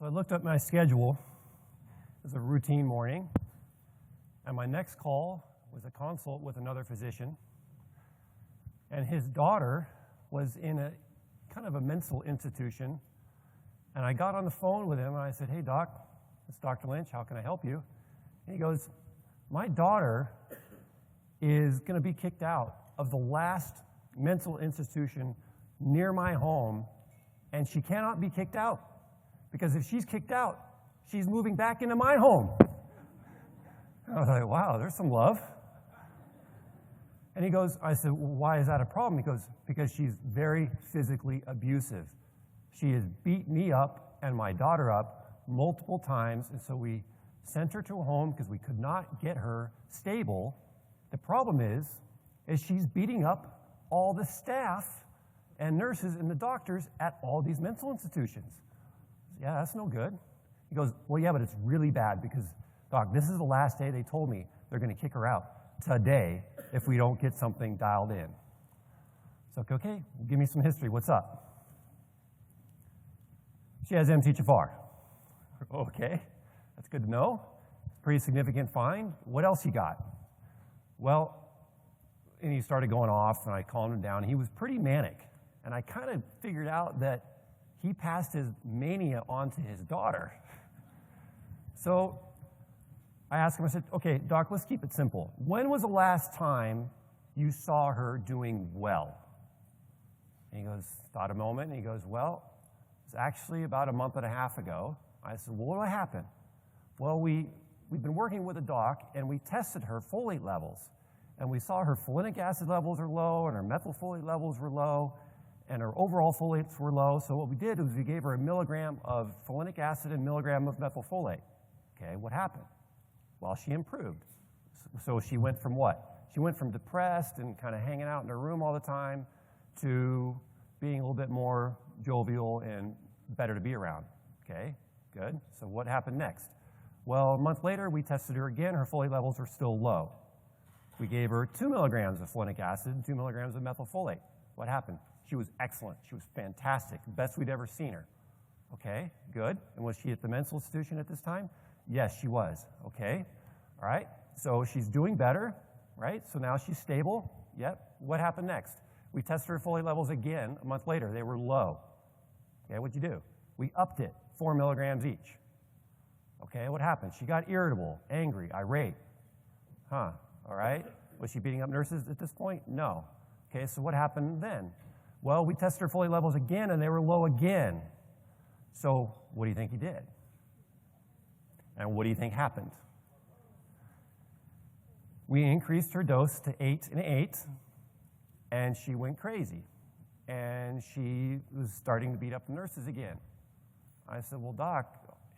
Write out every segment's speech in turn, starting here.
So I looked up my schedule. It was a routine morning. And my next call was a consult with another physician. And his daughter was in a kind of a mental institution. And I got on the phone with him and I said, "Hey, Doc, it's Dr. Lynch. How can I help you?" And he goes, "My daughter is going to be kicked out of the last mental institution near my home, and she cannot be kicked out, because if she's kicked out, she's moving back into my home." I was like, wow, there's some love. And he goes, I said, "Well, why is that a problem?" He goes, "Because she's very physically abusive. She has beat me up and my daughter up multiple times, and so we sent her to a home because we could not get her stable. The problem is she's beating up all the staff and nurses and the doctors at all these mental institutions." "Yeah, that's no good." He goes, "Well, yeah, but it's really bad because, Doc, this is the last day they told me they're going to kick her out today if we don't get something dialed in." So, okay, give me some history. What's up? "She has MTHFR." Okay, that's good to know. Pretty significant find. "What else you got?" "Well," and he started going off, and I calmed him down. He was pretty manic, and I kind of figured out that he passed his mania on to his daughter. So I asked him, I said, "Okay, Doc, let's keep it simple. When was the last time you saw her doing well?" And he goes, thought a moment, and he goes, "Well, it's actually about a month and a half ago." I said, "Well, what happened?" "Well, we've been working with a doc, and we tested her folate levels. And we saw her folinic acid levels are low, and her methylfolate levels were low, and her overall folates were low. So what we did was we gave her a milligram of folinic acid and a milligram of methylfolate." Okay, what happened? Well, she improved. So she went from what? She went from depressed and kind of hanging out in her room all the time to being a little bit more jovial and better to be around. Okay, good. So what happened next? Well, a month later, we tested her again. Her folate levels are still low. We gave her 2 milligrams of folinic acid and 2 milligrams of methylfolate. What happened? She was excellent. She was fantastic. Best we'd ever seen her. Okay, good. And was she at the mental institution at this time? Yes, she was. Okay, all right. So she's doing better, right? So now she's stable. Yep. What happened next? We tested her folate levels again a month later. They were low. Okay, what'd you do? We upped it, 4 milligrams each. Okay, what happened? She got irritable, angry, irate. All right. Was she beating up nurses at this point? No. Okay, so what happened then? Well, we tested her folate levels again, and they were low again. So what do you think he did? And what do you think happened? We increased her dose to 8 and 8, and she went crazy. And she was starting to beat up the nurses again. I said, "Well, Doc,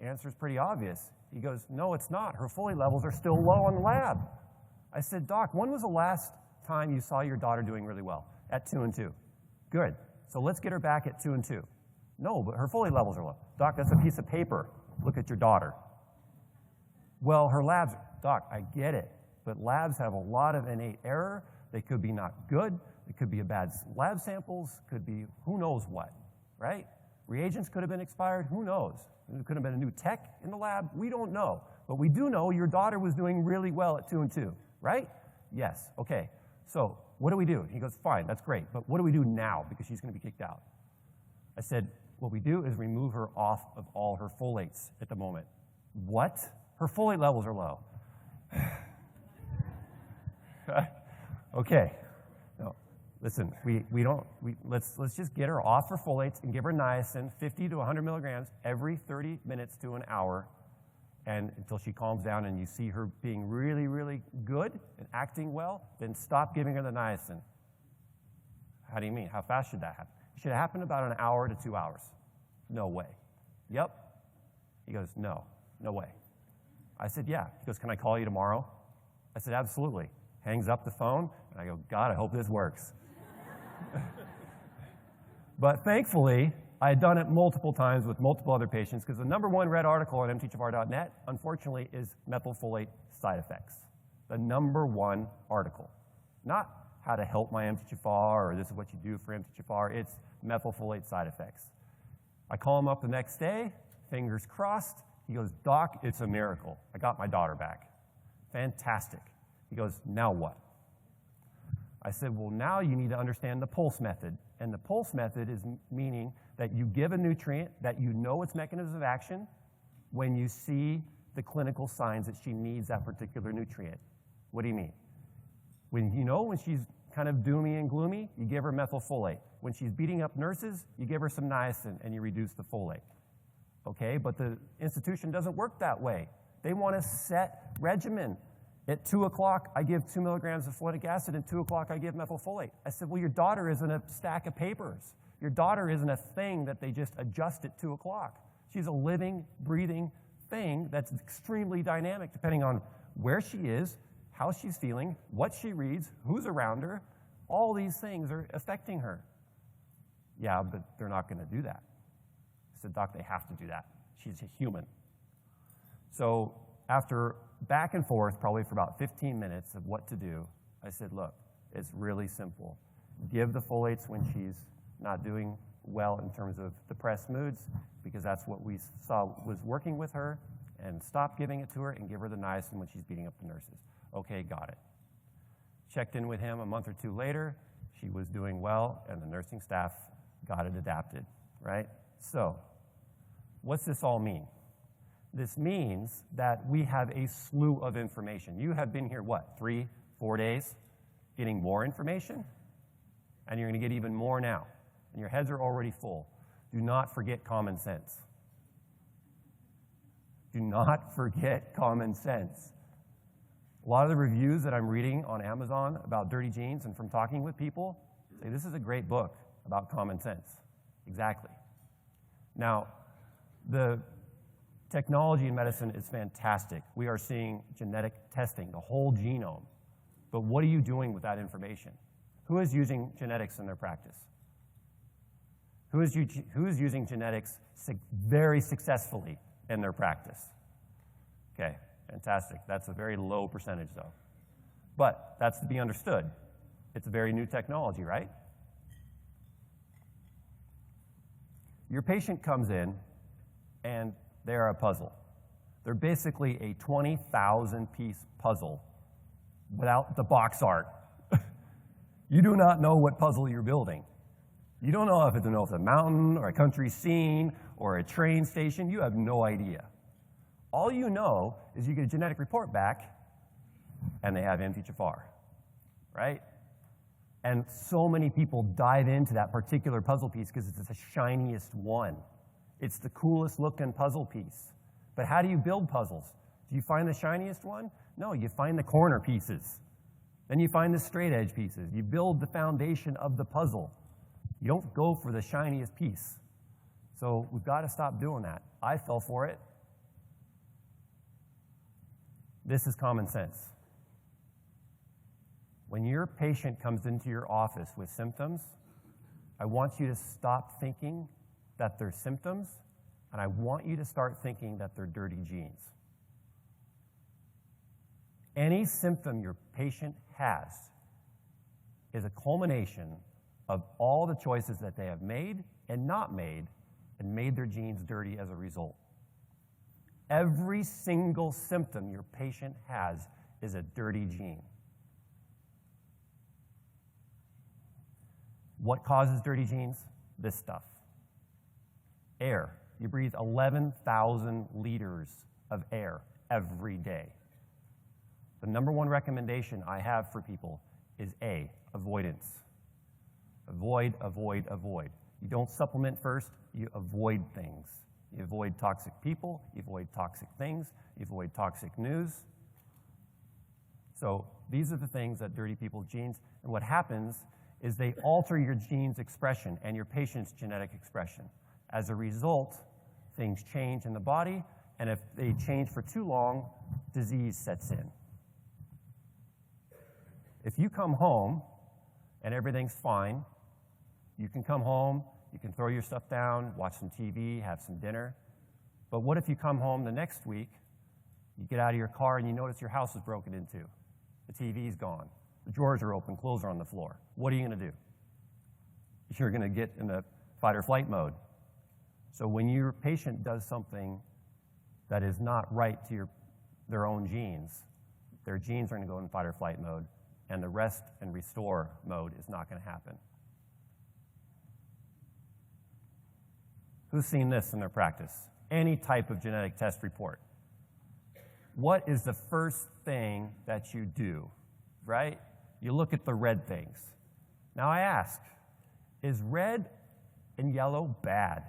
answer's pretty obvious." He goes, "No, it's not. Her folate levels are still low in the lab." I said, "Doc, when was the last time you saw your daughter doing really well?" "At 2 and 2. "Good. So let's get her back at 2 and 2. "No, but her folate levels are low." "Doc, that's a piece of paper. Look at your daughter." "Well, her labs..." "Doc, I get it, but labs have a lot of innate error. They could be not good. It could be a bad lab samples. Could be who knows what, right? Reagents could have been expired. Who knows? There could have been a new tech in the lab. We don't know. But we do know your daughter was doing really well at 2 and 2, right?" "Yes." "Okay, so what do we do?" He goes, "Fine, that's great, but what do we do now because she's going to be kicked out?" I said, "What we do is remove her off of all her folates at the moment." "What? Her folate levels are low." Okay. No, listen, let's just get her off her folates and give her niacin, 50 to 100 milligrams every 30 minutes to an hour, and until she calms down and you see her being really, really good and acting well, then stop giving her the niacin. "How do you mean? How fast should that happen?" "It should happen about an hour to 2 hours." "No way." "Yep." He goes, No way." I said, "Yeah." He goes, "Can I call you tomorrow?" I said, "Absolutely." Hangs up the phone, and I go, "God, I hope this works." But thankfully, I had done it multiple times with multiple other patients, because the #1 read article on MTHFR.net, unfortunately, is methylfolate side effects. The #1 article. Not how to help my MTHFR or this is what you do for MTHFR. It's methylfolate side effects. I call him up the next day, fingers crossed. He goes, Doc, it's a miracle. I got my daughter back. Fantastic. He goes, now what? I said, well, now you need to understand the pulse method. And the pulse method is meaning that you give a nutrient that you know its mechanism of action when you see the clinical signs that she needs that particular nutrient. What do you mean? When she's kind of doomy and gloomy, you give her methylfolate. When she's beating up nurses, you give her some niacin and you reduce the folate. Okay, but the institution doesn't work that way. They want a set regimen. At 2 o'clock, I give 2 milligrams of folic acid, and 2 o'clock, I give methylfolate. I said, well, your daughter isn't a stack of papers. Your daughter isn't a thing that they just adjust at 2 o'clock. She's a living, breathing thing that's extremely dynamic depending on where she is, how she's feeling, what she reads, who's around her. All these things are affecting her. Yeah, but they're not going to do that. I said, Doc, they have to do that. She's a human. So after back and forth, probably for about 15 minutes of what to do, I said, look, it's really simple. Give the folates when she's not doing well in terms of depressed moods, because that's what we saw was working with her, and stop giving it to her and give her the niacin when she's beating up the nurses. Okay, got it. Checked in with him a month or two later. She was doing well, and the nursing staff got it adapted, right? So what's this all mean? This means that we have a slew of information. You have been here, what, 3, 4 days, getting more information? And you're going to get even more now. And your heads are already full. Do not forget common sense. Do not forget common sense. A lot of the reviews that I'm reading on Amazon about dirty genes and from talking with people say this is a great book about common sense. Exactly. Now, the technology in medicine is fantastic. We are seeing genetic testing, the whole genome. But what are you doing with that information? Who is using genetics in their practice? Who is using genetics very successfully in their practice? Okay, fantastic. That's a very low percentage, though. But that's to be understood. It's a very new technology, right? Your patient comes in, and they're a puzzle. They're basically a 20,000-piece puzzle without the box art. You do not know what puzzle you're building. You don't know if it's a mountain or a country scene or a train station. You have no idea. All you know is you get a genetic report back, and they have MTHFR, right? And so many people dive into that particular puzzle piece because it's the shiniest one. It's the coolest looking puzzle piece. But how do you build puzzles? Do you find the shiniest one? No, you find the corner pieces. Then you find the straight edge pieces. You build the foundation of the puzzle. You don't go for the shiniest piece. So we've got to stop doing that. I fell for it. This is common sense. When your patient comes into your office with symptoms, I want you to stop thinking that they're symptoms, and I want you to start thinking that they're dirty genes. Any symptom your patient has is a culmination of all the choices that they have made and not made, and made their genes dirty as a result. Every single symptom your patient has is a dirty gene. What causes dirty genes? This stuff. Air. You breathe 11,000 liters of air every day. The number one recommendation I have for people is A, avoidance. Avoid, avoid, avoid. You don't supplement first, you avoid things. You avoid toxic people, you avoid toxic things, you avoid toxic news. So these are the things that dirty people's genes, and what happens is they alter your gene's expression and your patient's genetic expression. As a result, things change in the body, and if they change for too long, disease sets in. If you come home and everything's fine, you can come home, you can throw your stuff down, watch some TV, have some dinner. But what if you come home the next week, you get out of your car and you notice your house is broken into, the TV's gone, the drawers are open, clothes are on the floor. What are you going to do? You're going to get in the fight or flight mode. So when your patient does something that is not right to their own genes, their genes are going to go in fight or flight mode, and the rest and restore mode is not going to happen. Who's seen this in their practice? Any type of genetic test report. What is the first thing that you do, right? You look at the red things. Now I ask, is red and yellow bad?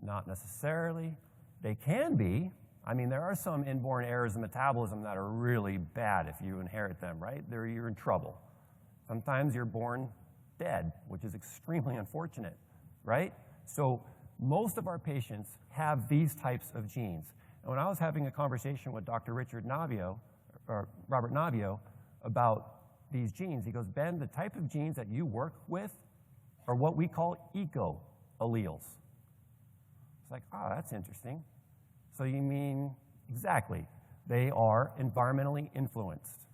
Not necessarily. They can be. I mean, there are some inborn errors in metabolism that are really bad if you inherit them, right? You're in trouble. Sometimes you're born dead, which is extremely unfortunate, right? So most of our patients have these types of genes. And when I was having a conversation with Dr. Robert Navio about these genes, he goes, Ben, the type of genes that you work with are what we call eco-alleles. It's like, oh, that's interesting. So you mean, exactly, they are environmentally influenced.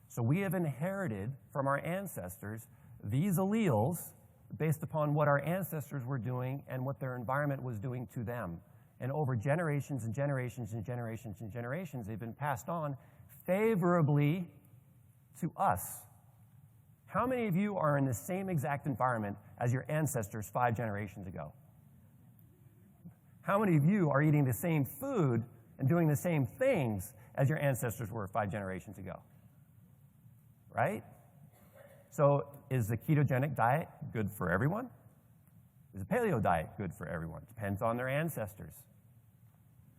So we have inherited from our ancestors these alleles based upon what our ancestors were doing and what their environment was doing to them. And over generations and generations and generations and generations, they've been passed on favorably to us. How many of you are in the same exact environment as your ancestors 5 generations ago? How many of you are eating the same food and doing the same things as your ancestors were 5 generations ago? Right? So is the ketogenic diet good for everyone? Is the paleo diet good for everyone? Depends on their ancestors.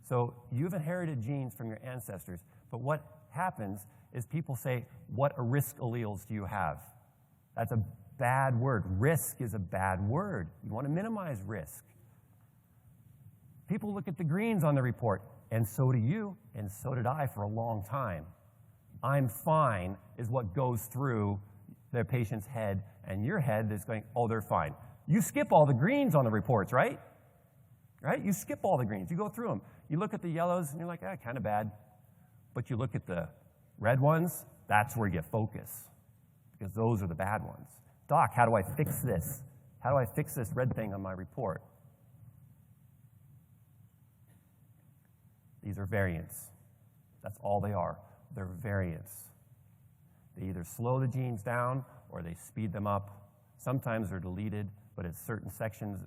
So you've inherited genes from your ancestors, but what happens is people say, what risk alleles do you have? That's a bad word. Risk is a bad word. You want to minimize risk. People look at the greens on the report, and so do you, and so did I for a long time. I'm fine is what goes through their patient's head, and your head is going, oh, they're fine. You skip all the greens on the reports, right? Right? You skip all the greens. You go through them. You look at the yellows, and you're like, kind of bad. But you look at the red ones, that's where you focus, because those are the bad ones. Doc, how do I fix this? How do I fix this red thing on my report? These are variants. That's all they are. They're variants. They either slow the genes down or they speed them up. Sometimes they're deleted, but it's certain sections,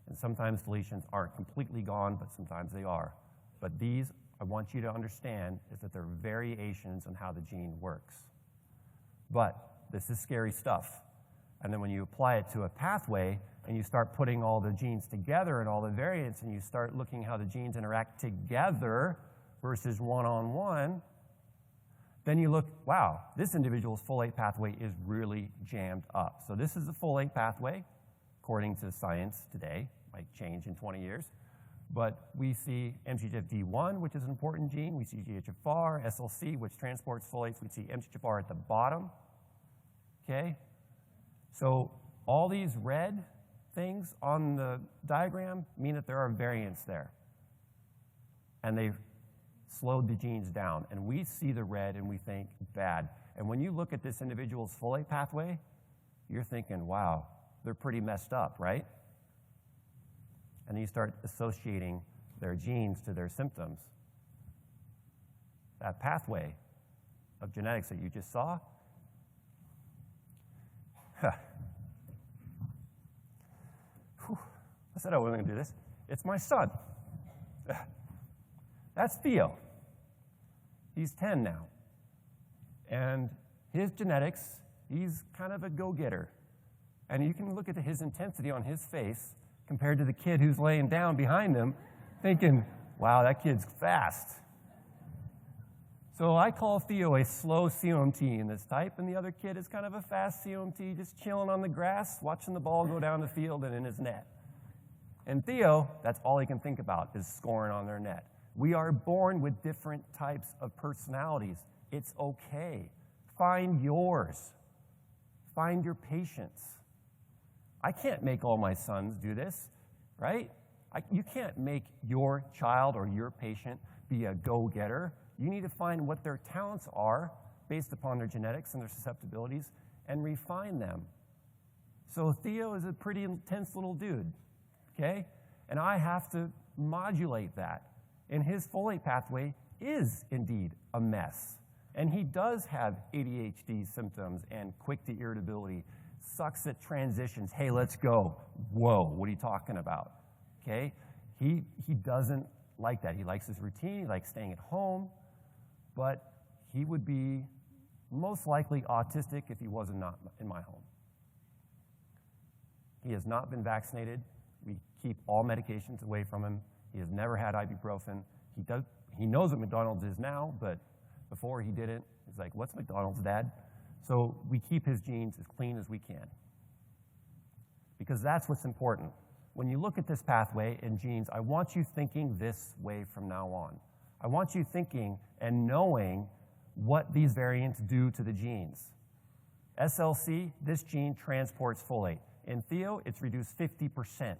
and sometimes deletions aren't completely gone, but sometimes they are. But these, I want you to understand, is that they're variations on how the gene works. But this is scary stuff. And then when you apply it to a pathway and you start putting all the genes together and all the variants and you start looking how the genes interact together versus one-on-one, then you look, wow, this individual's folate pathway is really jammed up. So this is the folate pathway, according to science today. Might change in 20 years. But we see MTGFD1, which is an important gene. We see GHFR, SLC, which transports folates. We see MTGFR at the bottom. Okay? So all these red things on the diagram mean that there are variants there. And they've slowed the genes down. And we see the red and we think bad. And when you look at this individual's folate pathway, you're thinking, wow, they're pretty messed up, right? And then you start associating their genes to their symptoms. That pathway of genetics that you just saw, I said I wasn't going to do this. It's my son. That's Theo. He's 10 now. And his genetics, he's kind of a go-getter. And you can look at his intensity on his face compared to the kid who's laying down behind him, thinking, wow, that kid's fast. So I call Theo a slow COMT in this type, and the other kid is kind of a fast COMT, just chilling on the grass, watching the ball go down the field and in his net. And Theo, that's all he can think about is scoring on their net. We are born with different types of personalities. It's okay. Find yours. Find your patients. I can't make all my sons do this, right? You can't make your child or your patient be a go-getter. You need to find what their talents are based upon their genetics and their susceptibilities and refine them. So Theo is a pretty intense little dude, okay? And I have to modulate that. And his folate pathway is indeed a mess. And he does have ADHD symptoms and quick to irritability, sucks at transitions. Hey, let's go. Whoa, what are you talking about? Okay? He doesn't like that. He likes his routine. He likes staying at home. But he would be most likely autistic if he wasn't not in my home. He has not been vaccinated. We keep all medications away from him. He has never had ibuprofen. He knows what McDonald's is now, but before he didn't. He's like, what's McDonald's, Dad? So we keep his genes as clean as we can. Because that's what's important. When you look at this pathway in genes, I want you thinking this way from now on. I want you thinking and knowing what these variants do to the genes. SLC, this gene transports folate. In Theo, it's reduced 50%.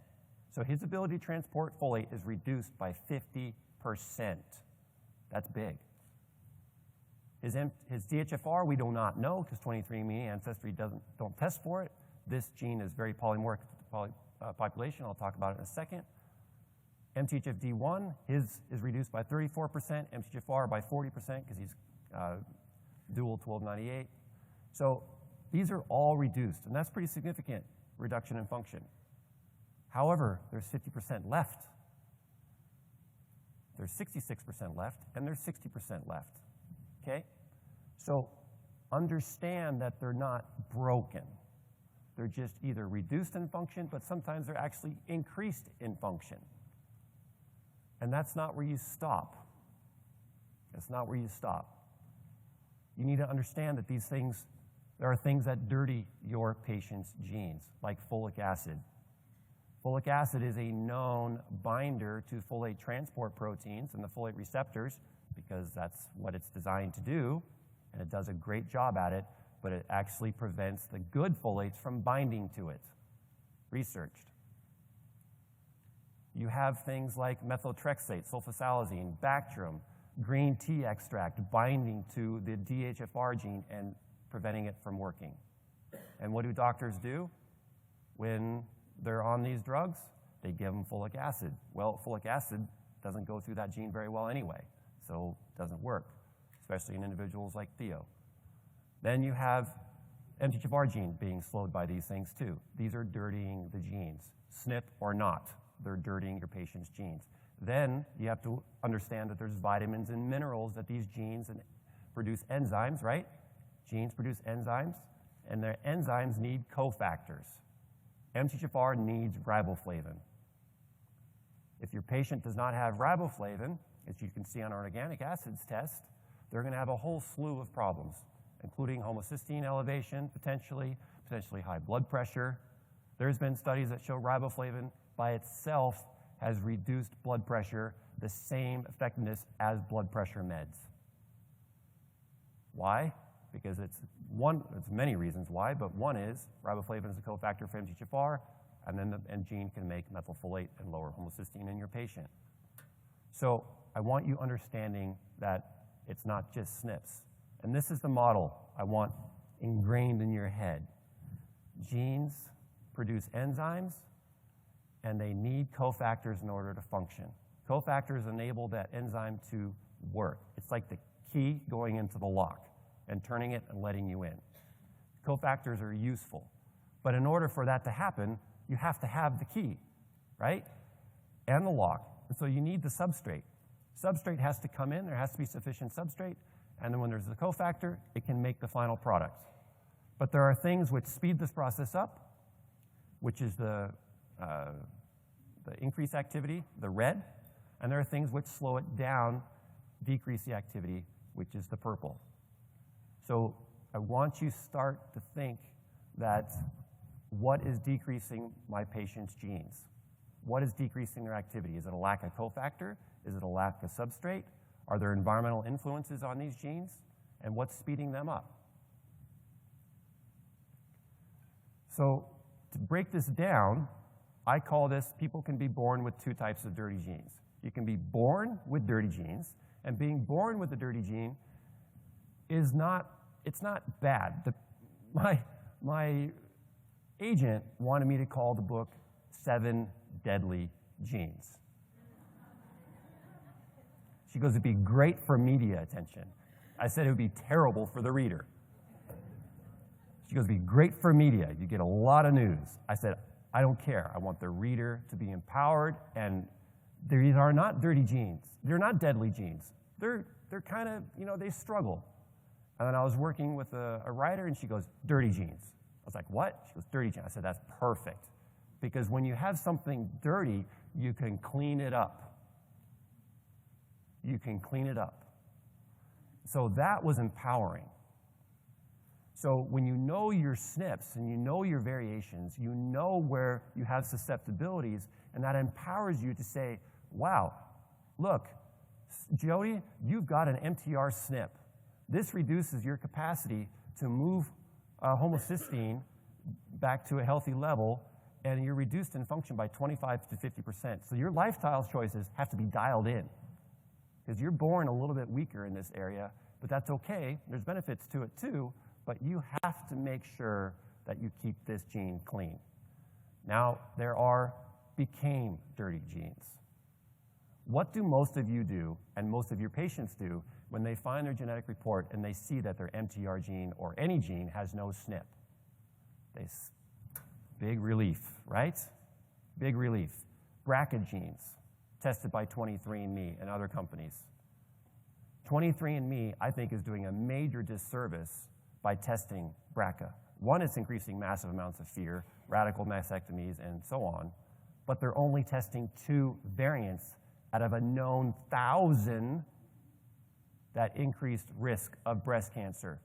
So his ability to transport folate is reduced by 50%. That's big. His DHFR, we do not know because 23andMe Ancestry don't test for it. This gene is very polymorphic to the population. I'll talk about it in a second. MTHFD1, his is reduced by 34%. MTHFR by 40% because he's dual 1298. So these are all reduced, and that's pretty significant reduction in function. However, there's 50% left. There's 66% left, and there's 60% left. Okay? So understand that they're not broken. They're just either reduced in function, but sometimes they're actually increased in function. And that's not where you stop. That's not where you stop. You need to understand that these things, there are things that dirty your patient's genes, like folic acid. Folic acid is a known binder to folate transport proteins and the folate receptors because that's what it's designed to do, and it does a great job at it, but it actually prevents the good folates from binding to it. Researched. You have things like methotrexate, sulfasalazine, Bactrim, green tea extract binding to the DHFR gene and preventing it from working. And what do doctors do when they're on these drugs? They give them folic acid. Well, folic acid doesn't go through that gene very well anyway, so it doesn't work, especially in individuals like Theo. Then you have MTHFR gene being slowed by these things too. These are dirtying the genes. SNP or not, they're dirtying your patient's genes. Then you have to understand that there's vitamins and minerals that these genes produce enzymes, right? Genes produce enzymes, and their enzymes need cofactors. MTHFR needs riboflavin. If your patient does not have riboflavin, as you can see on our organic acids test, they're going to have a whole slew of problems, including homocysteine elevation, potentially high blood pressure. There's been studies that show riboflavin by itself has reduced blood pressure, the same effectiveness as blood pressure meds. Why? Because it's many reasons why, but one is riboflavin is a cofactor for MTHFR, and then the gene can make methylfolate and lower homocysteine in your patient. So I want you understanding that it's not just SNPs. And this is the model I want ingrained in your head. Genes produce enzymes, and they need cofactors in order to function. Cofactors enable that enzyme to work. It's like the key going into the lock and turning it and letting you in. Cofactors are useful. But in order for that to happen, you have to have the key, right? And the lock. And so you need the substrate. Substrate has to come in. There has to be sufficient substrate. And then when there's the cofactor, it can make the final product. But there are things which speed this process up, which is the increased activity, the red, and there are things which slow it down, decrease the activity, which is the purple. So I want you to start to think that what is decreasing my patient's genes? What is decreasing their activity? Is it a lack of cofactor? Is it a lack of substrate? Are there environmental influences on these genes? And what's speeding them up? So to break this down, I call this, people can be born with two types of dirty genes. You can be born with dirty genes, and being born with a dirty gene is not, it's not bad. My agent wanted me to call the book 7 Deadly Genes. She goes, it'd be great for media attention. I said it would be terrible for the reader. She goes, it'd be great for media. You get a lot of news. I said, I don't care. I want the reader to be empowered, and these are not dirty genes. They're not deadly genes. They're kind of, they struggle. And then I was working with a writer, and she goes, dirty genes. I was like, what? She goes, dirty genes. I said, that's perfect. Because when you have something dirty, you can clean it up. You can clean it up. So that was empowering. So when you know your SNPs and you know your variations, you know where you have susceptibilities, and that empowers you to say, wow, look, Jody, you've got an MTR SNP. This reduces your capacity to move homocysteine back to a healthy level, and you're reduced in function by 25 to 50%. So your lifestyle choices have to be dialed in, because you're born a little bit weaker in this area, but that's okay. There's benefits to it too, but you have to make sure that you keep this gene clean. Now, there became dirty genes. What do most of you do, and most of your patients do, when they find their genetic report and they see that their MTR gene or any gene has no SNP? Big relief, right? Big relief. BRCA genes, tested by 23andMe and other companies. 23andMe, I think, is doing a major disservice by testing BRCA. One, it's increasing massive amounts of fear, radical mastectomies, and so on, but they're only testing 2 variants out of a known 1,000 that increased risk of breast cancer.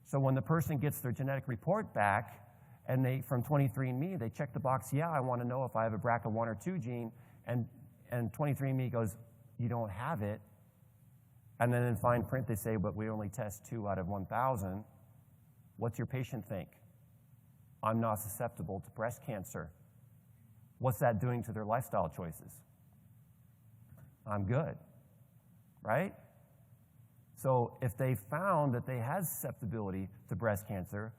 So when the person gets their genetic report back, and from 23andMe, they check the box, yeah, I want to know if I have a BRCA1 or 2 gene, and 23andMe goes, you don't have it. And then in fine print, they say, but we only test 2 out of 1,000. What's your patient think? I'm not susceptible to breast cancer. What's that doing to their lifestyle choices? I'm good, right? So if they found that they had susceptibility to breast cancer,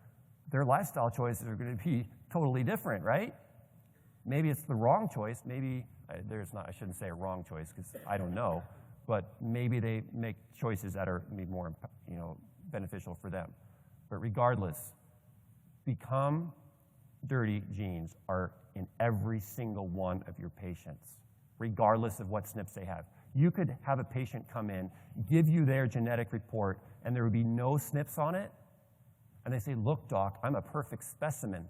their lifestyle choices are going to be totally different, right? Maybe it's the wrong choice. Maybe I shouldn't say a wrong choice because I don't know, but maybe they make choices that are maybe more, beneficial for them. But regardless, become dirty genes are in every single one of your patients, regardless of what SNPs they have. You could have a patient come in, give you their genetic report, and there would be no SNPs on it, and they say, look, doc, I'm a perfect specimen.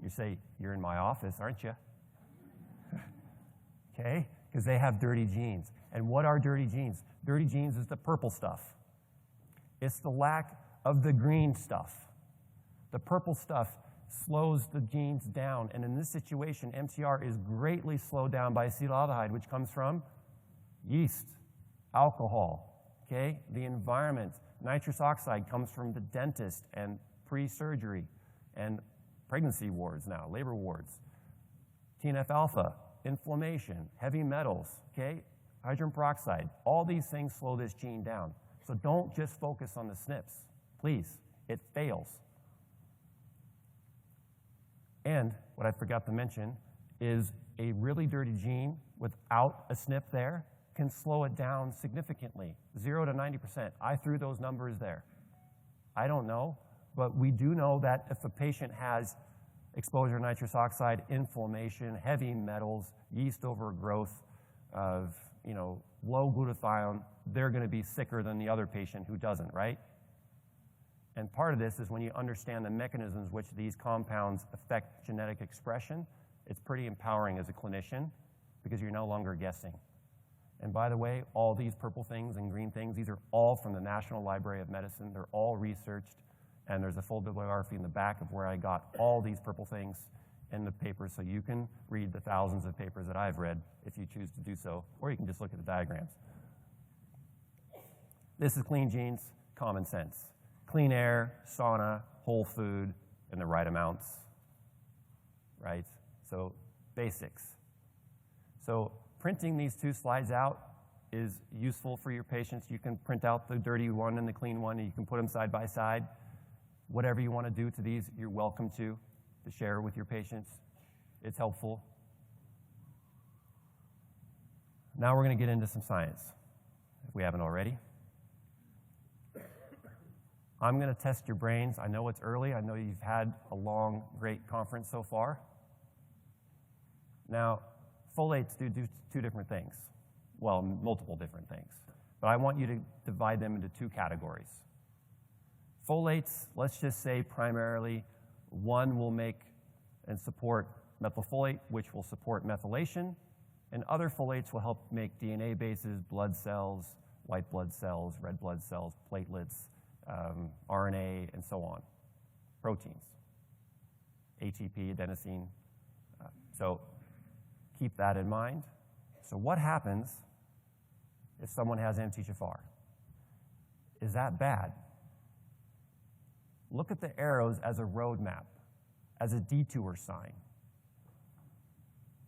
You say, you're in my office, aren't you? Okay? Because they have dirty genes. And what are dirty genes? Dirty genes is the purple stuff. It's the lack of the green stuff. The purple stuff slows the genes down. And in this situation, MTR is greatly slowed down by acetaldehyde, which comes from yeast, alcohol, okay? The environment. Nitrous oxide comes from the dentist and pre-surgery and pregnancy wards now, labor wards. TNF-alpha, inflammation, heavy metals, okay? Hydrogen peroxide. All these things slow this gene down. So don't just focus on the SNPs. Please, it fails. And what I forgot to mention is a really dirty gene without a SNP there can slow it down significantly, 0 to 90%. I threw those numbers there. I don't know, but we do know that if a patient has exposure to nitrous oxide, inflammation, heavy metals, yeast overgrowth, of low glutathione, they're going to be sicker than the other patient who doesn't, right? And part of this is when you understand the mechanisms which these compounds affect genetic expression, it's pretty empowering as a clinician because you're no longer guessing. And by the way, all these purple things and green things, these are all from the National Library of Medicine. They're all researched, and there's a full bibliography in the back of where I got all these purple things in the papers, so you can read the thousands of papers that I've read if you choose to do so, or you can just look at the diagrams. This is clean genes, common sense. Clean air, sauna, whole food, in the right amounts, right? So basics. So printing these 2 slides out is useful for your patients. You can print out the dirty one and the clean one, and you can put them side by side. Whatever you want to do to these, you're welcome to. to share with your patients. It's helpful. Now we're going to get into some science, if we haven't already. I'm going to test your brains. I know it's early. I know you've had a long, great conference so far. Now, folates do two different things. Well, multiple different things. But I want you to divide them into two categories. Folates, let's just say primarily, one will make and support methylfolate, which will support methylation, and other folates will help make DNA bases, blood cells, white blood cells, red blood cells, platelets, RNA, and so on, proteins, ATP, adenosine. So keep that in mind. So what happens if someone has MTHFR? Is that bad? Look at the arrows as a roadmap, as a detour sign.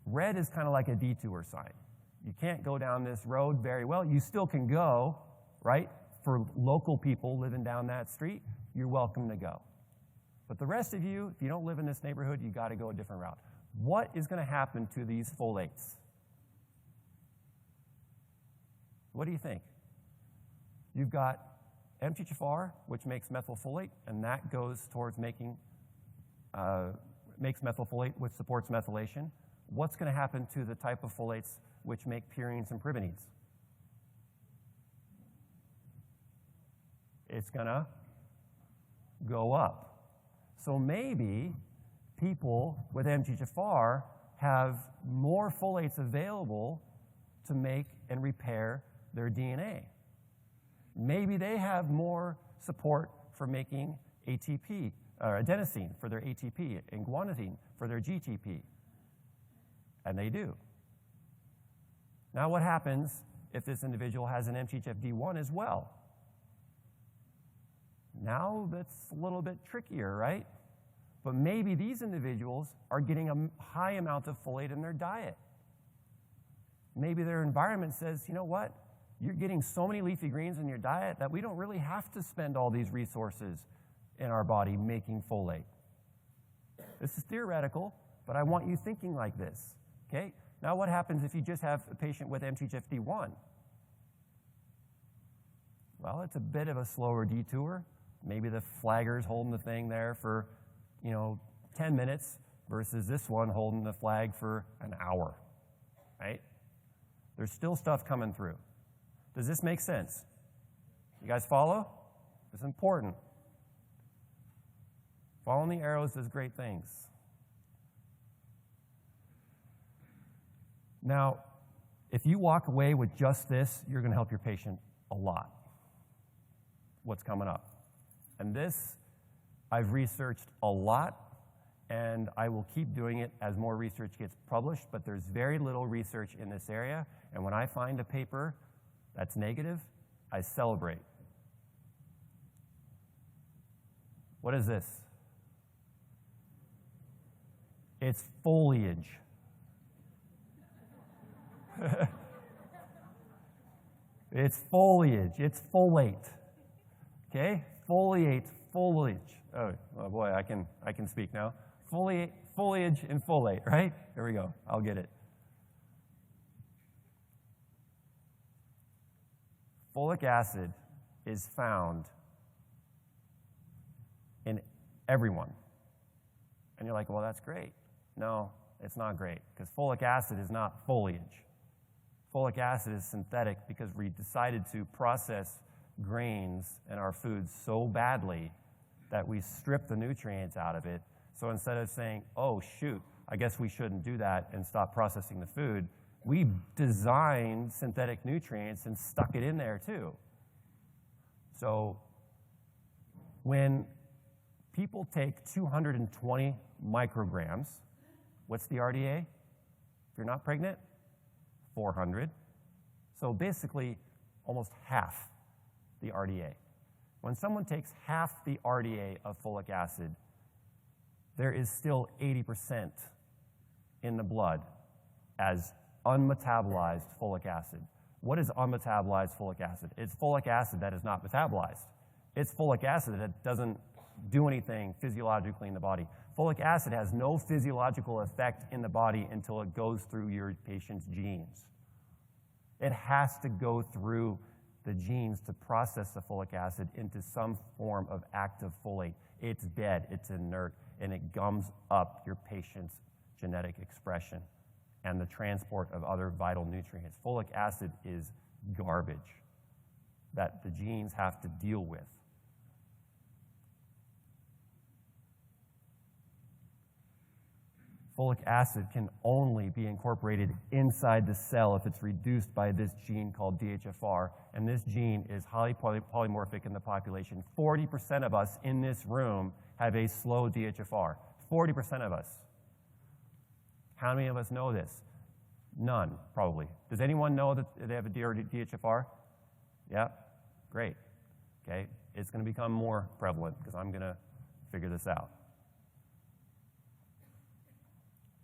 Red is kind of like a detour sign. You can't go down this road very well. You still can go, right? For local people living down that street, you're welcome to go. But the rest of you, if you don't live in this neighborhood, you got to go a different route. What is going to happen to these folates? What do you think? You've got MTHFR, which makes methylfolate, and that goes towards making makes methylfolate, which supports methylation. What's going to happen to the type of folates which make purines and privines? It's going to go up. So maybe people with MTHFR have more folates available to make and repair their DNA. Maybe they have more support for making ATP, or adenosine for their ATP, and guanidine for their GTP. And they do. Now what happens if this individual has an MTHFD1 as well? Now that's a little bit trickier, right? But maybe these individuals are getting a high amount of folate in their diet. Maybe their environment says, you know what? You're getting so many leafy greens in your diet that we don't really have to spend all these resources in our body making folate. This is theoretical, but I want you thinking like this, okay? Now what happens if you just have a patient with MTHFD1? Well, it's a bit of a slower detour. Maybe the flagger's holding the thing there for, 10 minutes versus this one holding the flag for an hour, right? There's still stuff coming through. Does this make sense? You guys follow? It's important. Following the arrows does great things. Now, if you walk away with just this, you're going to help your patient a lot. What's coming up? And this, I've researched a lot, and I will keep doing it as more research gets published, but there's very little research in this area, and when I find a paper that's negative, I celebrate. What is this? It's foliage. It's foliage. It's folate. Okay? Foliate, foliage. Oh boy, I can speak now. Foliage and folate, right? There we go. I'll get it. Folic acid is found in everyone. And you're like, well, that's great. No, it's not great, because folic acid is not foliage. Folic acid is synthetic because we decided to process grains in our foods so badly that we strip the nutrients out of it. So instead of saying, oh, shoot, I guess we shouldn't do that and stop processing the food, we designed synthetic nutrients and stuck it in there too. So when people take 220 micrograms, what's the RDA? If you're not pregnant, 400. So basically almost half the RDA. When someone takes half the RDA of folic acid, there is still 80% in the blood as unmetabolized folic acid. What is unmetabolized folic acid? It's folic acid that is not metabolized. It's folic acid that doesn't do anything physiologically in the body. Folic acid has no physiological effect in the body until it goes through your patient's genes. It has to go through the genes to process the folic acid into some form of active folate. It's dead, it's inert, and it gums up your patient's genetic expression and the transport of other vital nutrients. Folic acid is garbage that the genes have to deal with. Folic acid can only be incorporated inside the cell if it's reduced by this gene called DHFR, and this gene is highly polymorphic in the population. 40% of us in this room have a slow DHFR. 40% of us. How many of us know this? None, probably. Does anyone know that they have a DHFR? Yeah? Great. Okay, it's going to become more prevalent because I'm going to figure this out.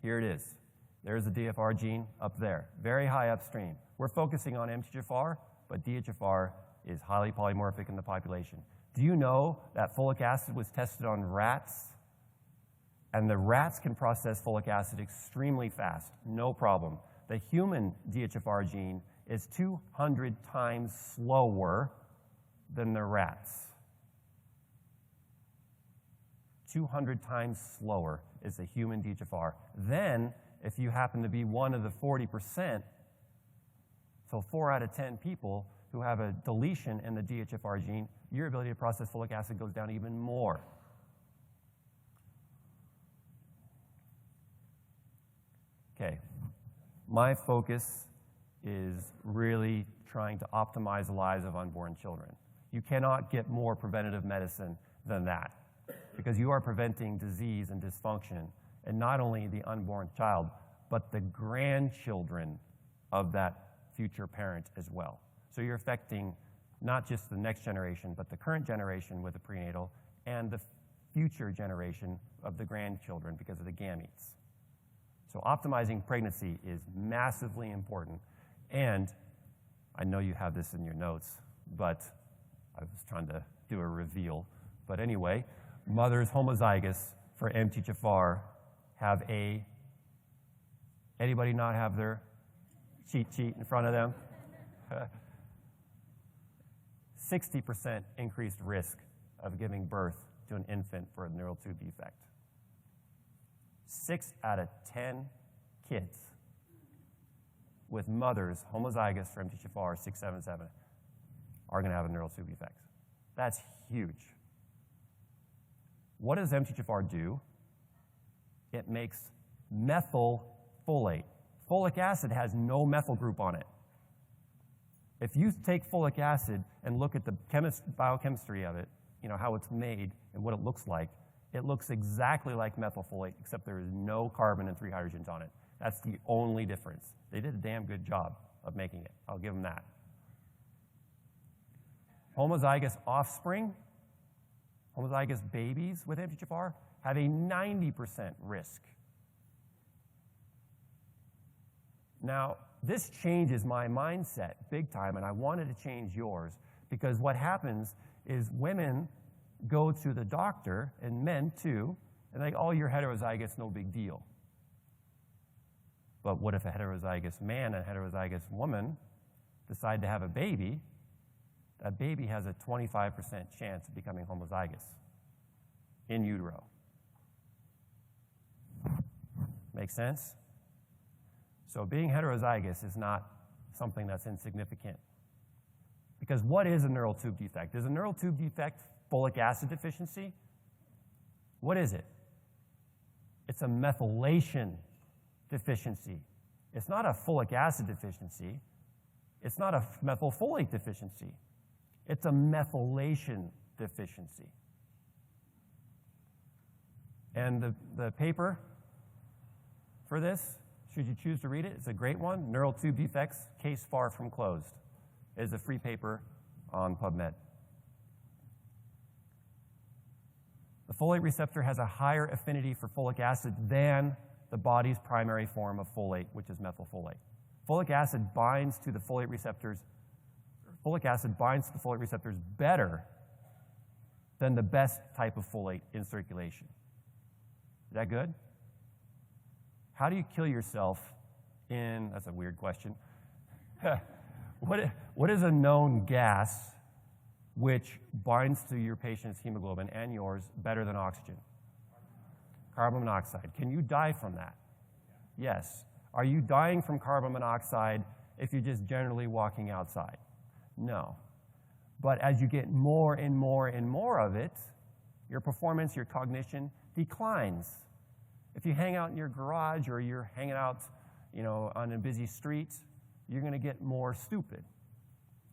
Here it is. There's the DFR gene up there, very high upstream. We're focusing on MTHFR, but DHFR is highly polymorphic in the population. Do you know that folic acid was tested on rats? And the rats can process folic acid extremely fast, no problem. The human DHFR gene is 200 times slower than the rats. 200 times slower is the human DHFR. Then, if you happen to be one of the 40%, so 4 out of 10 people who have a deletion in the DHFR gene, your ability to process folic acid goes down even more. Okay, my focus is really trying to optimize the lives of unborn children. You cannot get more preventative medicine than that, because you are preventing disease and dysfunction, and not only the unborn child, but the grandchildren of that future parent as well. So you're affecting not just the next generation, but the current generation with the prenatal, and the future generation of the grandchildren because of the gametes. So optimizing pregnancy is massively important, and I know you have this in your notes, but I was trying to do a reveal. But anyway, mothers homozygous for MTHFR have anybody not have their cheat sheet in front of them? 60% increased risk of giving birth to an infant for a neural tube defect. 6 out of 10 kids with mothers homozygous for MTHFR 677 are going to have a neural tube defect. That's huge. What does MTHFR do? It makes methylfolate. Folic acid has no methyl group on it. If you take folic acid and look at the biochemistry of it, you know, how it's made and what it looks exactly like methylfolate, except there is no carbon and 3 hydrogens on it. That's the only difference. They did a damn good job of making it. I'll give them that. Homozygous offspring, homozygous babies with MTHFR have a 90% risk. Now, this changes my mindset big time, and I wanted to change yours, because what happens is women go to the doctor, and men too, and they, oh, you're heterozygous, no big deal. But what if a heterozygous man and a heterozygous woman decide to have a baby? That baby has a 25% chance of becoming homozygous in utero. Make sense? So being heterozygous is not something that's insignificant. Because what is a neural tube defect? Is a neural tube defect folic acid deficiency? What is it? It's a methylation deficiency. It's not a folic acid deficiency. It's not a methylfolate deficiency. It's a methylation deficiency. And the paper for this, should you choose to read it, it's a great one. Neural tube defects, case far from closed. It is a free paper on PubMed. The folate receptor has a higher affinity for folic acid than the body's primary form of folate, which is methylfolate. Folic acid binds to the folate receptors. Folic acid binds to the folate receptors better than the best type of folate in circulation. Is that good? How do you kill yourself in, that's a weird question. What is a known gas which binds to your patient's hemoglobin and yours better than oxygen? Carbon monoxide. Can you die from that? Yes. Are you dying from carbon monoxide if you're just generally walking outside? No. But as you get more and more and more of it, your performance, your cognition declines. If you hang out in your garage or you're hanging out, on a busy street, you're going to get more stupid.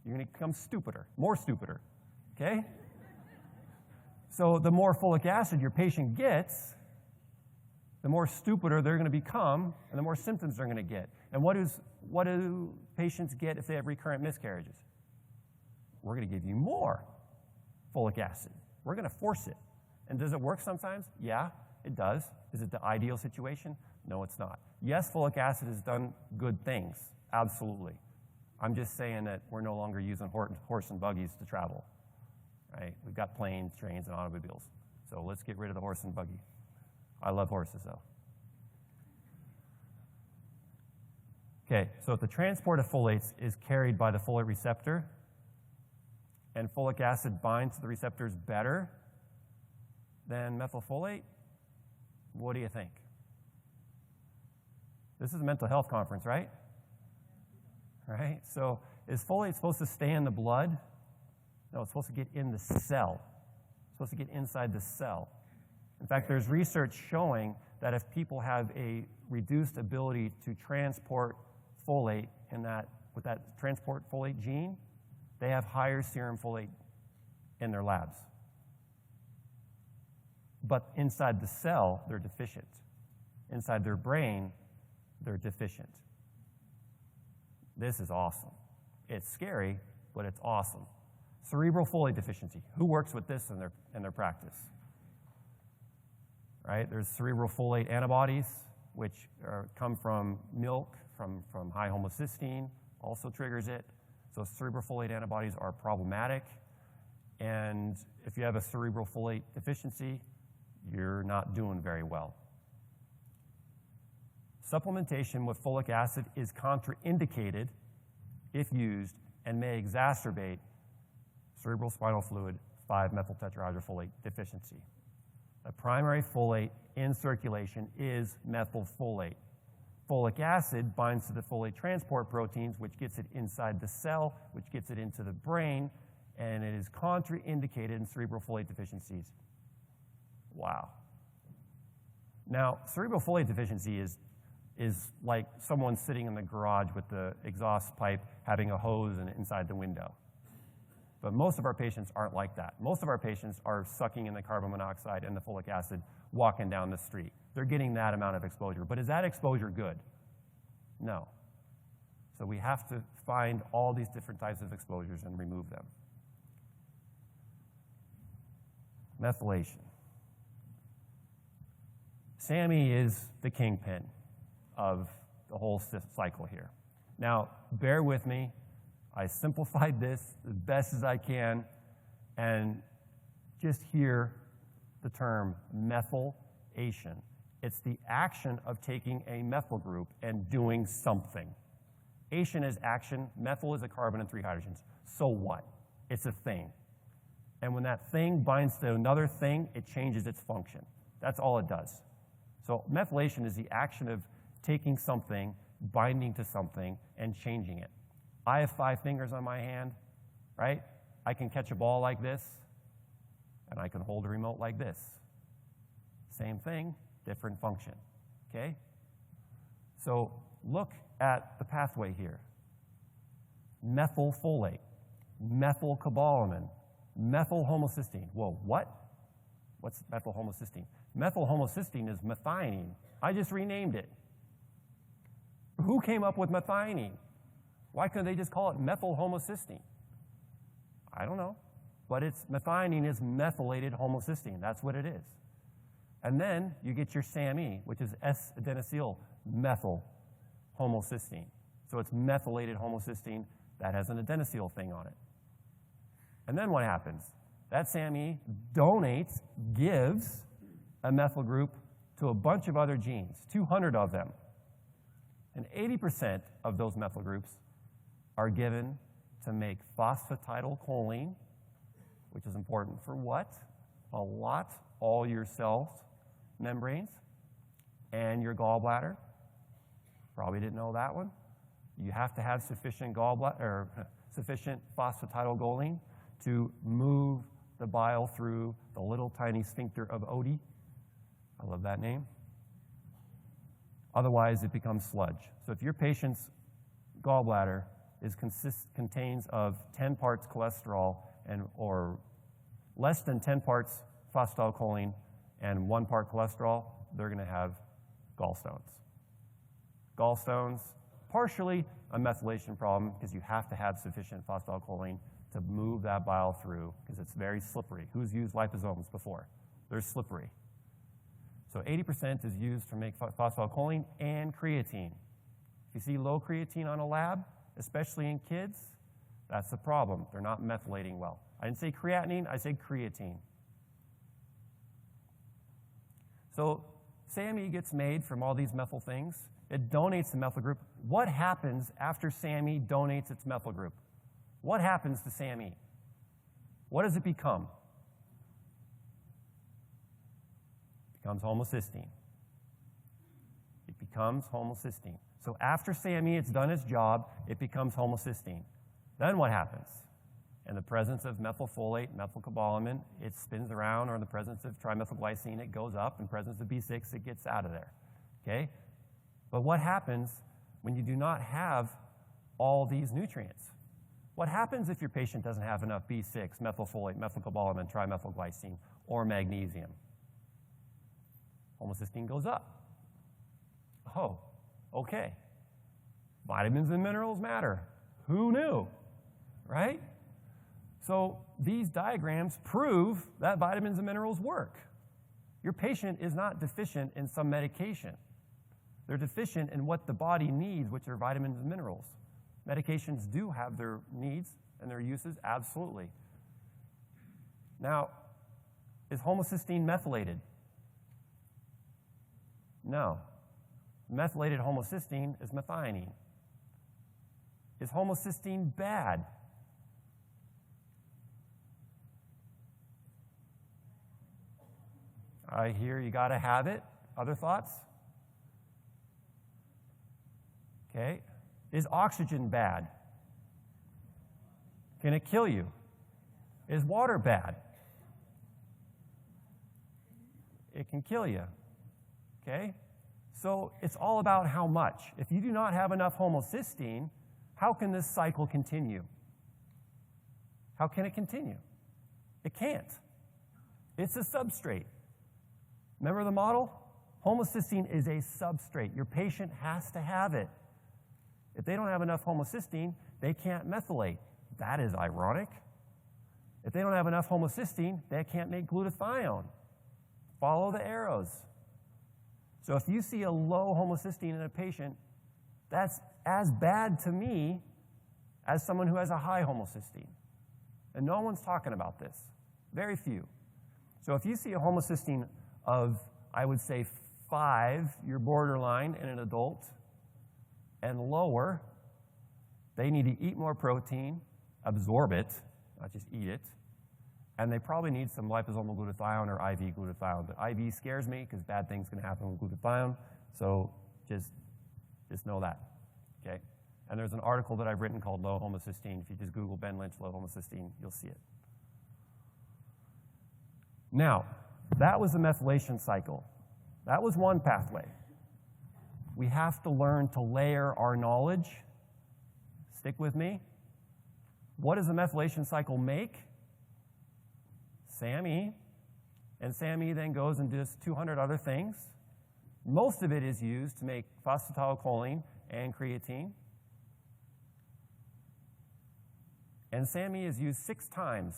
You're going to become stupider, more stupider, okay? So the more folic acid your patient gets, the more stupider they're going to become, and the more symptoms they're going to get. And what do patients get if they have recurrent miscarriages? We're going to give you more folic acid. We're going to force it. And does it work sometimes? Yeah, it does. Is it the ideal situation? No, it's not. Yes, folic acid has done good things, absolutely. I'm just saying that we're no longer using horse and buggies to travel, right? We've got planes, trains, and automobiles. So let's get rid of the horse and buggy. I love horses, though. Okay, so if the transport of folates is carried by the folate receptor, and folic acid binds to the receptors better than methylfolate, what do you think? This is a mental health conference, right? Right? So is folate supposed to stay in the blood? No, it's supposed to get in the cell. It's supposed to get inside the cell. In fact, there's research showing that if people have a reduced ability to transport folate with that transport folate gene, they have higher serum folate in their labs. But inside the cell, they're deficient. Inside their brain, they're deficient. This is awesome. It's scary, but it's awesome. Cerebral folate deficiency. Who works with this in their practice? Right? There's cerebral folate antibodies, which come from milk, from high homocysteine, also triggers it. So cerebral folate antibodies are problematic. And if you have a cerebral folate deficiency, you're not doing very well. Supplementation with folic acid is contraindicated if used and may exacerbate cerebral spinal fluid 5-methyltetrahydrofolate deficiency. The primary folate in circulation is methylfolate. Folic acid binds to the folate transport proteins, which gets it inside the cell, which gets it into the brain, and it is contraindicated in cerebral folate deficiencies. Wow. Now, cerebral folate deficiency is like someone sitting in the garage with the exhaust pipe having a hose inside the window. But most of our patients aren't like that. Most of our patients are sucking in the carbon monoxide and the folic acid walking down the street. They're getting that amount of exposure. But is that exposure good? No. So we have to find all these different types of exposures and remove them. Methylation. SAMe is the kingpin of the whole cycle here. Now, bear with me. I simplified this as best as I can, and just hear the term methylation. It's the action of taking a methyl group and doing something. Ation is action, methyl is a carbon and 3 hydrogens. So what? It's a thing. And when that thing binds to another thing, it changes its function. That's all it does. So methylation is the action of taking something, binding to something, and changing it. I have 5 fingers on my hand, right? I can catch a ball like this, and I can hold a remote like this. Same thing, different function, okay? So look at the pathway here. Methylfolate, methylcobalamin, methylhomocysteine. Whoa, what? What's methylhomocysteine? Methylhomocysteine is methionine. I just renamed it. Who came up with methionine? Why couldn't they just call it methylhomocysteine? I don't know. But methionine is methylated homocysteine. That's what it is. And then you get your SAMe, which is S-adenosyl methyl homocysteine. So it's methylated homocysteine that has an adenosyl thing on it. And then what happens? That SAMe donates, gives a methyl group to a bunch of other genes, 200 of them. And 80% of those methyl groups are given to make phosphatidylcholine, which is important for what? A lot, all your cells, membranes, and your gallbladder. Probably didn't know that one. You have to have sufficient sufficient phosphatidylcholine to move the bile through the little tiny sphincter of Oddi. I love that name. Otherwise, it becomes sludge. So if your patient's gallbladder contains of 10 parts cholesterol or less than 10 parts phosphatidylcholine and 1 part cholesterol, they're going to have gallstones. Gallstones, partially a methylation problem because you have to have sufficient phosphatidylcholine to move that bile through because it's very slippery. Who's used liposomes before? They're slippery. So 80% is used to make phosphatidylcholine and creatine. If you see low creatine on a lab, especially in kids, that's the problem. They're not methylating well. I didn't say creatinine, I said creatine. So SAMe gets made from all these methyl things. It donates the methyl group. What happens after SAMe donates its methyl group? What happens to SAMe? What does it become? It becomes homocysteine. It becomes homocysteine. So after SAMe, it's done its job, it becomes homocysteine. Then what happens? In the presence of methylfolate, methylcobalamin, it spins around, or in the presence of trimethylglycine, it goes up. In the presence of B6, it gets out of there. Okay? But what happens when you do not have all these nutrients? What happens if your patient doesn't have enough B6, methylfolate, methylcobalamin, trimethylglycine, or magnesium? Homocysteine goes up. Oh, okay. Vitamins and minerals matter. Who knew? Right? So these diagrams prove that vitamins and minerals work. Your patient is not deficient in some medication. They're deficient in what the body needs, which are vitamins and minerals. Medications do have their needs and their uses, absolutely. Now, is homocysteine methylated? No. Methylated homocysteine is methionine. Is homocysteine bad? I hear you got to have it. Other thoughts? Okay. Is oxygen bad? Can it kill you? Is water bad? It can kill you. Okay? So it's all about how much. If you do not have enough homocysteine, how can this cycle continue? How can it continue? It can't. It's a substrate. Remember the model? Homocysteine is a substrate. Your patient has to have it. If they don't have enough homocysteine, they can't methylate. That is ironic. If they don't have enough homocysteine, they can't make glutathione. Follow the arrows. So if you see a low homocysteine in a patient, that's as bad to me as someone who has a high homocysteine. And no one's talking about this. Very few. So if you see a homocysteine of, I would say, 5, you're borderline in an adult, and lower, they need to eat more protein, absorb it, not just eat it, and they probably need some liposomal glutathione or IV glutathione. But IV scares me because bad things can happen with glutathione, so just know that, okay? And there's an article that I've written called Low Homocysteine. If you just Google Ben Lynch low homocysteine, you'll see it. Now, that was the methylation cycle. That was one pathway. We have to learn to layer our knowledge. Stick with me. What does the methylation cycle make? SAMe. And SAMe then goes and does 200 other things. Most of it is used to make phosphatidylcholine and creatine. And SAMe is used 6 times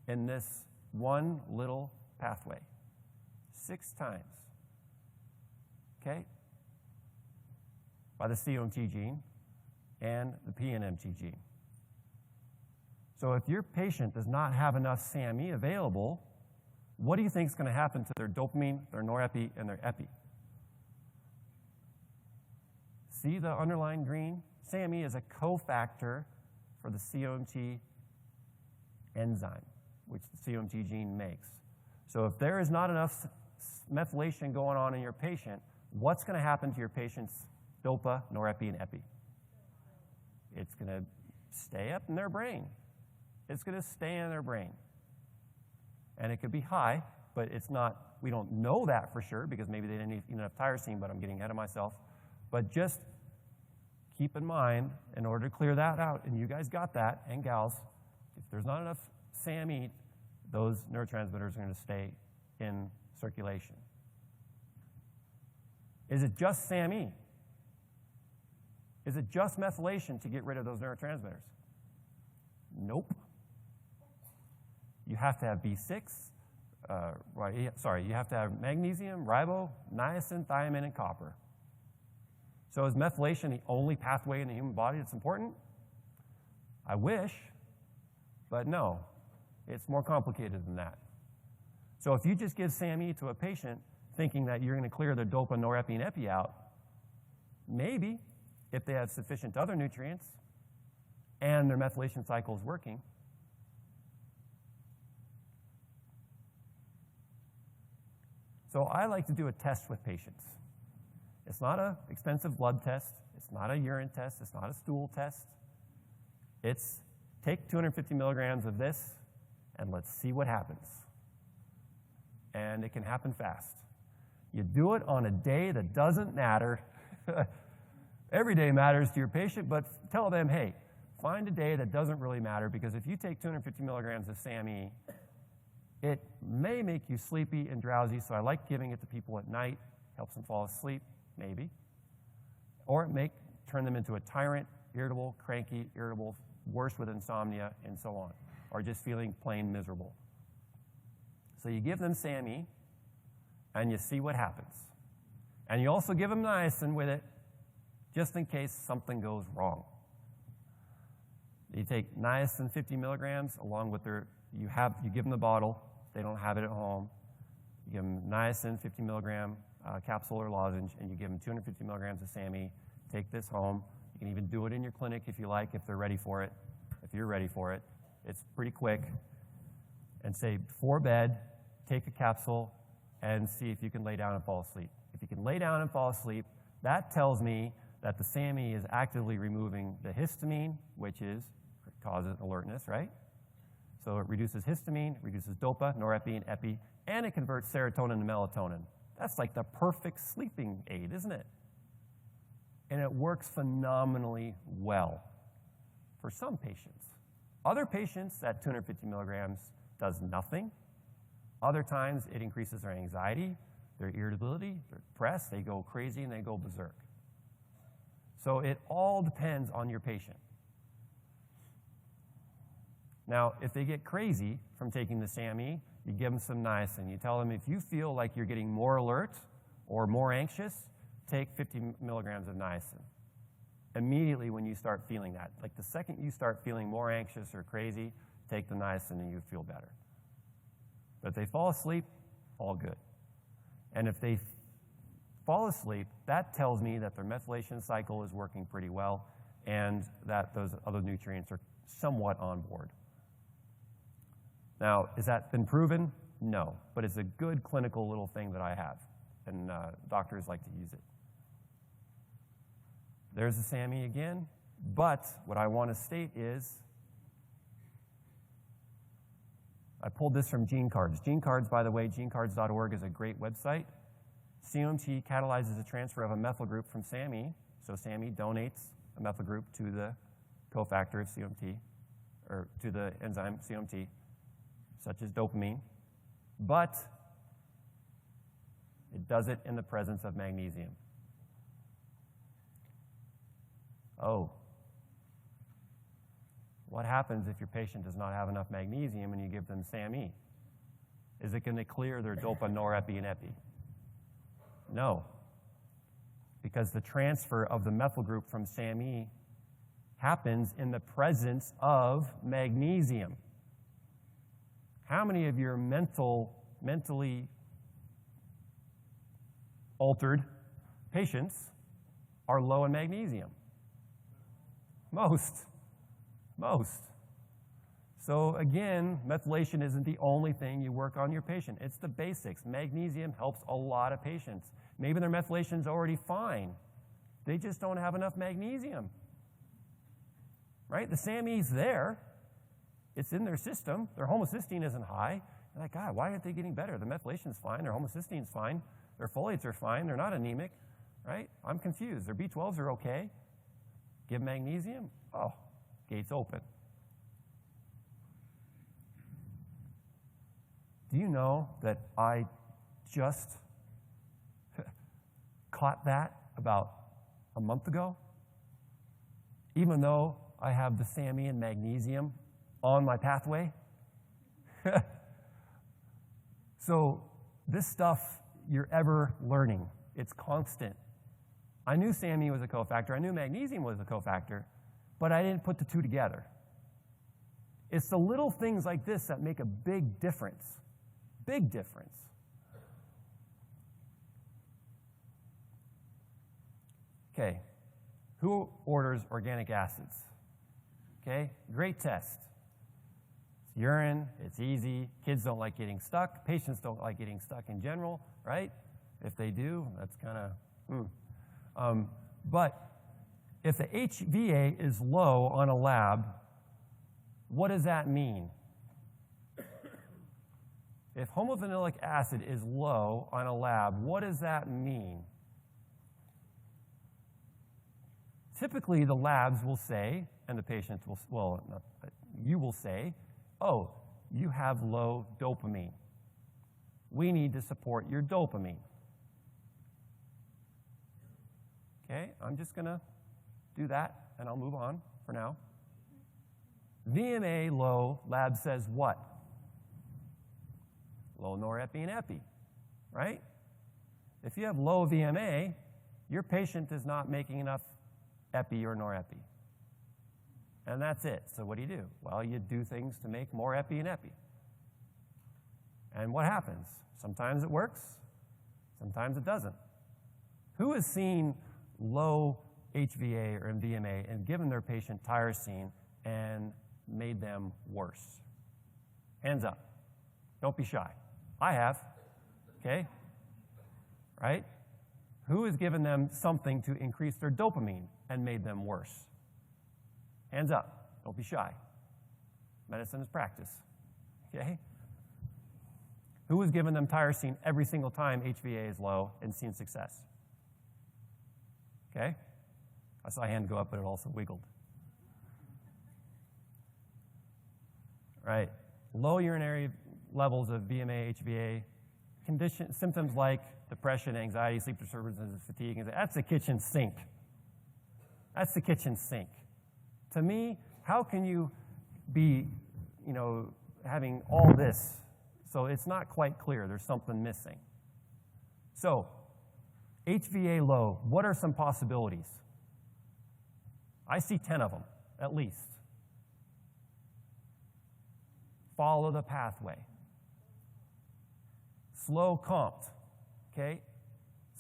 in this one little pathway. 6 times. Okay? By the COMT gene and the PNMT gene. So if your patient does not have enough SAMe available, what do you think is going to happen to their dopamine, their norepi, and their epi? See the underlying green? SAMe is a cofactor for the COMT enzyme, which the COMT gene makes. So if there is not enough methylation going on in your patient, what's going to happen to your patient's dopa, norepi, and epi? It's going to stay up in their brain. It's going to stay in their brain. And it could be high, but it's not, we don't know that for sure because maybe they didn't eat enough tyrosine, but I'm getting ahead of myself. But just keep in mind, in order to clear that out, and you guys got that, and gals, if there's not enough SAMe, those neurotransmitters are going to stay in circulation. Is it just SAMe? Is it just methylation to get rid of those neurotransmitters? Nope. You have to have B6, you have to have magnesium, ribo, niacin, thiamine, and copper. So is methylation the only pathway in the human body that's important? I wish, but no. It's more complicated than that. So if you just give SAMe to a patient thinking that you're going to clear their dopa, norepi, and epi out, maybe, if they have sufficient other nutrients and their methylation cycle is working. So I like to do a test with patients. It's not an expensive blood test. It's not a urine test. It's not a stool test. It's take 250 milligrams of this and let's see what happens. And it can happen fast. You do it on a day that doesn't matter. Every day matters to your patient, but tell them, hey, find a day that doesn't really matter, because if you take 250 milligrams of SAMe, it may make you sleepy and drowsy, so I like giving it to people at night, helps them fall asleep, maybe. Or it may turn them into a tyrant, irritable, cranky, irritable, worse with insomnia, and so on, or just feeling plain miserable. So you give them SAMe, and you see what happens. And you also give them niacin with it, just in case something goes wrong. You take niacin 50 milligrams along with you give them the bottle. They don't have it at home. You give them niacin 50 milligram capsule or lozenge, and you give them 250 milligrams of SAMe. Take this home. You can even do it in your clinic if you like, if they're ready for it, if you're ready for it. It's pretty quick. And say, before bed, take a capsule and see if you can lay down and fall asleep. If you can lay down and fall asleep, that tells me that the SAMe is actively removing the histamine, which causes alertness, right? So it reduces histamine, reduces dopa, norepi, and epi, and it converts serotonin to melatonin. That's like the perfect sleeping aid, isn't it? And it works phenomenally well for some patients. Other patients, that 250 milligrams does nothing. Other times, it increases their anxiety, their irritability, their depressed, they go crazy, and they go berserk. So it all depends on your patient. Now, if they get crazy from taking the SAMe, you give them some niacin. You tell them if you feel like you're getting more alert or more anxious, take 50 milligrams of niacin. Immediately when you start feeling that, like the second you start feeling more anxious or crazy, take the niacin and you feel better. But if they fall asleep, all good. And if they fall asleep, that tells me that their methylation cycle is working pretty well and that those other nutrients are somewhat on board. Now, has that been proven? No, but it's a good clinical little thing that I have, and doctors like to use it. There's the SAMe again, but what I want to state is, I pulled this from GeneCards. GeneCards, by the way, genecards.org is a great website. COMT catalyzes the transfer of a methyl group from SAMe, so SAMe donates a methyl group to the cofactor of COMT, or to the enzyme COMT, such as dopamine, but it does it in the presence of magnesium. Oh, what happens if your patient does not have enough magnesium and you give them SAMe? Is it going to clear their dopa, norepi, and epi? No, because the transfer of the methyl group from SAMe happens in the presence of magnesium. How many of your mental mentally altered patients are low in magnesium. Most. So again, methylation isn't the only thing you work on your patient. It's the basics. Magnesium helps a lot of patients. Maybe their methylation's already fine. They just don't have enough magnesium. Right? The SAME's there. It's in their system. Their homocysteine isn't high. They're like, God, why aren't they getting better? Their methylation's fine. Their homocysteine is fine. Their folates are fine. They're not anemic. Right? I'm confused. Their B12s are okay. Give magnesium. Oh, gates open. Do you know that I just caught that about a month ago? Even though I have the SAMe and magnesium on my pathway. So this stuff you're ever learning. It's constant. I knew SAMe was a cofactor. I knew magnesium was a cofactor, but I didn't put the two together. It's the little things like this that make a big difference. Big difference. Okay, who orders organic acids? Okay, great test. It's urine, it's easy. Kids don't like getting stuck. Patients don't like getting stuck in general, right? If they do, that's kind of, but if the HVA is low on a lab, what does that mean? If homophenolic acid is low on a lab, what does that mean? Typically, the labs will say, and the patient will, well, you will say, oh, you have low dopamine. We need to support your dopamine. Okay, I'm just going to do that, and I'll move on for now. VMA low, lab says what? Low norepi and epi, right? If you have low VMA, your patient is not making enough epi or norepi. And that's it. So what do? Well, you do things to make more epi and epi. And what happens? Sometimes it works, sometimes it doesn't. Who has seen low HVA or VMA and given their patient tyrosine and made them worse? Hands up. Don't be shy. I have. Okay? Right? Who has given them something to increase their dopamine and made them worse? Hands up. Don't be shy. Medicine is practice. Okay? Who has given them tyrosine every single time HVA is low and seen success? Okay? I saw a hand go up, but it also wiggled. Right. Low urinary levels of VMA, HVA, symptoms like depression, anxiety, sleep disturbances, fatigue. That's the kitchen sink. That's the kitchen sink. To me, how can you be, having all this? So it's not quite clear. There's something missing. So, HVA low, what are some possibilities? I see 10 of them, at least. Follow the pathway. Slow comped, okay?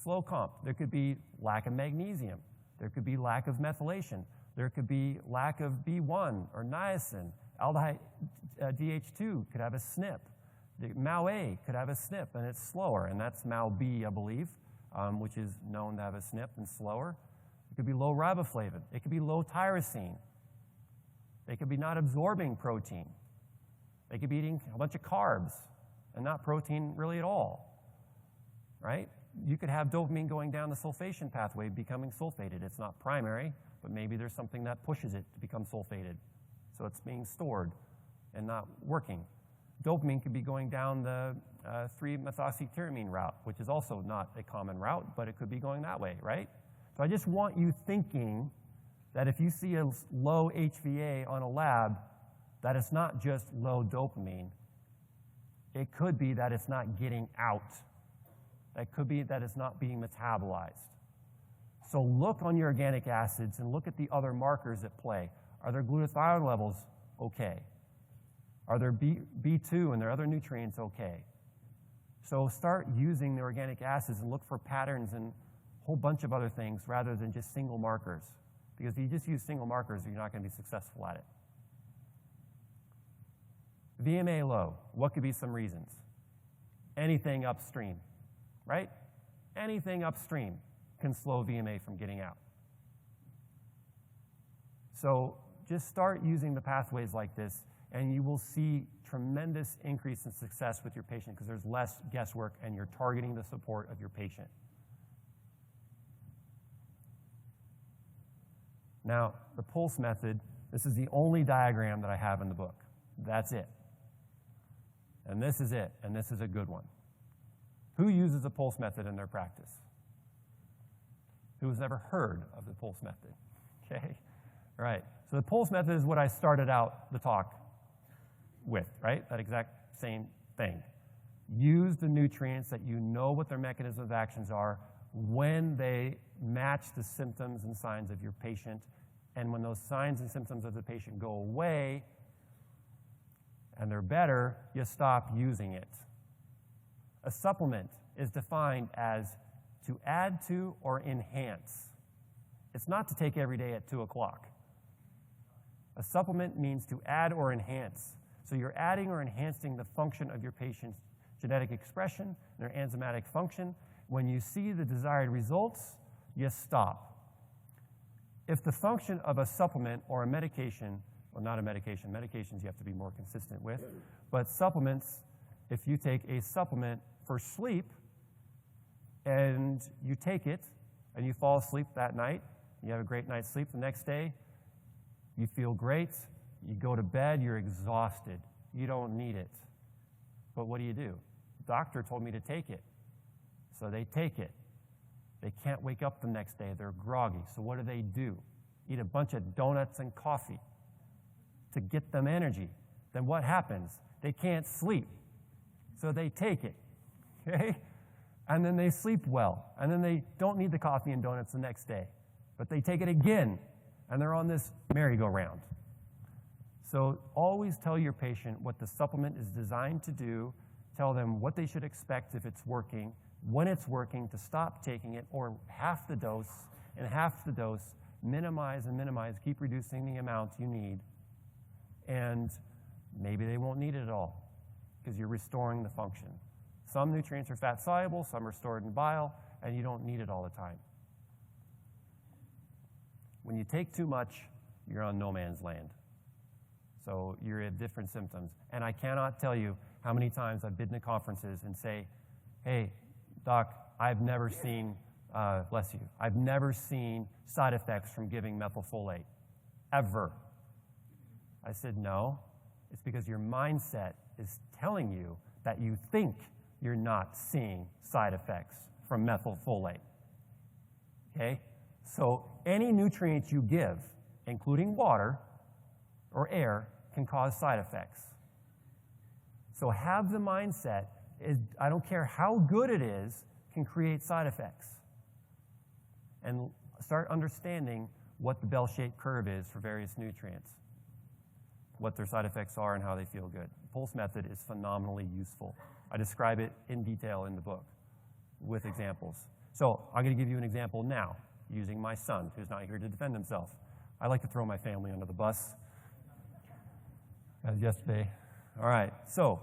Slow comped. There could be lack of magnesium. There could be lack of methylation. There could be lack of B1 or niacin. Aldehyde DH2 could have a SNP. The MAO-A could have a SNP, and it's slower, and that's MAO-B, I believe, which is known to have a SNP and slower. It could be low riboflavin. It could be low tyrosine. They could be not absorbing protein. They could be eating a bunch of carbs and not protein really at all, right? You could have dopamine going down the sulfation pathway, becoming sulfated. It's not primary, but maybe there's something that pushes it to become sulfated. So it's being stored and not working. Dopamine could be going down the 3-methoxytyramine route, which is also not a common route, but it could be going that way, right? So I just want you thinking that if you see a low HVA on a lab, that it's not just low dopamine. It could be that it's not getting out. It could be that it's not being metabolized. So look on your organic acids and look at the other markers at play. Are their glutathione levels okay? Are their B2 and their other nutrients okay? So start using the organic acids and look for patterns and a whole bunch of other things rather than just single markers. Because if you just use single markers, you're not going to be successful at it. VMA low, what could be some reasons? Anything upstream, right? Anything upstream can slow VMA from getting out. So just start using the pathways like this, and you will see tremendous increase in success with your patient because there's less guesswork and you're targeting the support of your patient. Now, the pulse method, this is the only diagram that I have in the book. That's it. And this is it, and this is a good one. Who uses the pulse method in their practice? Who has ever heard of the pulse method? Okay, all right. So the pulse method is what I started out the talk with, right? That exact same thing. Use the nutrients that you know what their mechanism of actions are when they match the symptoms and signs of your patient. And when those signs and symptoms of the patient go away and they're better, you stop using it. A supplement is defined as to add to or enhance. It's not to take every day at 2 o'clock. A supplement means to add or enhance. So you're adding or enhancing the function of your patient's genetic expression, their enzymatic function. When you see the desired results, you stop. If the function of a supplement or a medication, well, not a medication, medications you have to be more consistent with, but supplements, if you take a supplement for sleep and you take it and you fall asleep that night, you have a great night's sleep the next day, you feel great, you go to bed, you're exhausted, you don't need it. But what do? The doctor told me to take it. So they take it. They can't wake up the next day, they're groggy. So what do? Eat a bunch of donuts and coffee to get them energy. Then what happens? They can't sleep. So they take it, okay? And then they sleep well. And then they don't need the coffee and donuts the next day. But they take it again, and they're on this merry-go-round. So always tell your patient what the supplement is designed to do. Tell them what they should expect if it's working, when it's working, to stop taking it, or half the dose, and half the dose, minimize and minimize, keep reducing the amount you need. And maybe they won't need it at all because you're restoring the function. Some nutrients are fat soluble, some are stored in bile, and you don't need it all the time. When you take too much, you're on no man's land. So you have different symptoms. And I cannot tell you how many times I've been to conferences and say, hey, doc, I've never seen, bless you, I've never seen side effects from giving methylfolate, ever. I said, no, it's because your mindset is telling you that you think you're not seeing side effects from methylfolate, okay? So any nutrient you give, including water or air, can cause side effects. So have the mindset, I don't care how good it is, can create side effects. And start understanding what the bell-shaped curve is for various nutrients, what their side effects are and how they feel good. Pulse method is phenomenally useful. I describe it in detail in the book with examples. So I'm going to give you an example now using my son, who's not here to defend himself. I like to throw my family under the bus, as yesterday. All right, so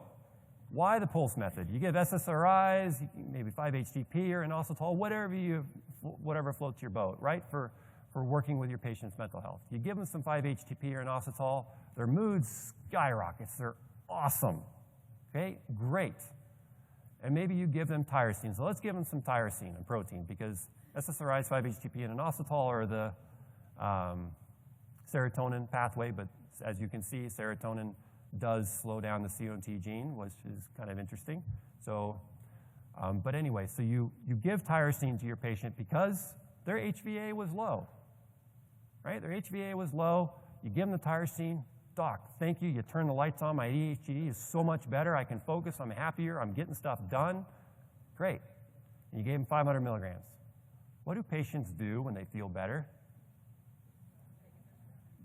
why the pulse method? You give SSRIs, maybe 5-HTP or inositol, whatever floats your boat, right, for working with your patient's mental health. You give them some 5-HTP or inositol, their mood skyrockets. They're awesome. Okay, great. And maybe you give them tyrosine. So let's give them some tyrosine and protein because SSRIs, 5-HTP, and inositol are the serotonin pathway, but as you can see, serotonin does slow down the COMT gene, which is kind of interesting. So, but anyway, so you give tyrosine to your patient because their HVA was low, right? Their HVA was low. You give them the tyrosine. Doc, thank you. You turn the lights on. My ADHD is so much better. I can focus. I'm happier. I'm getting stuff done. Great. And you gave them 500 milligrams. What do patients do when they feel better?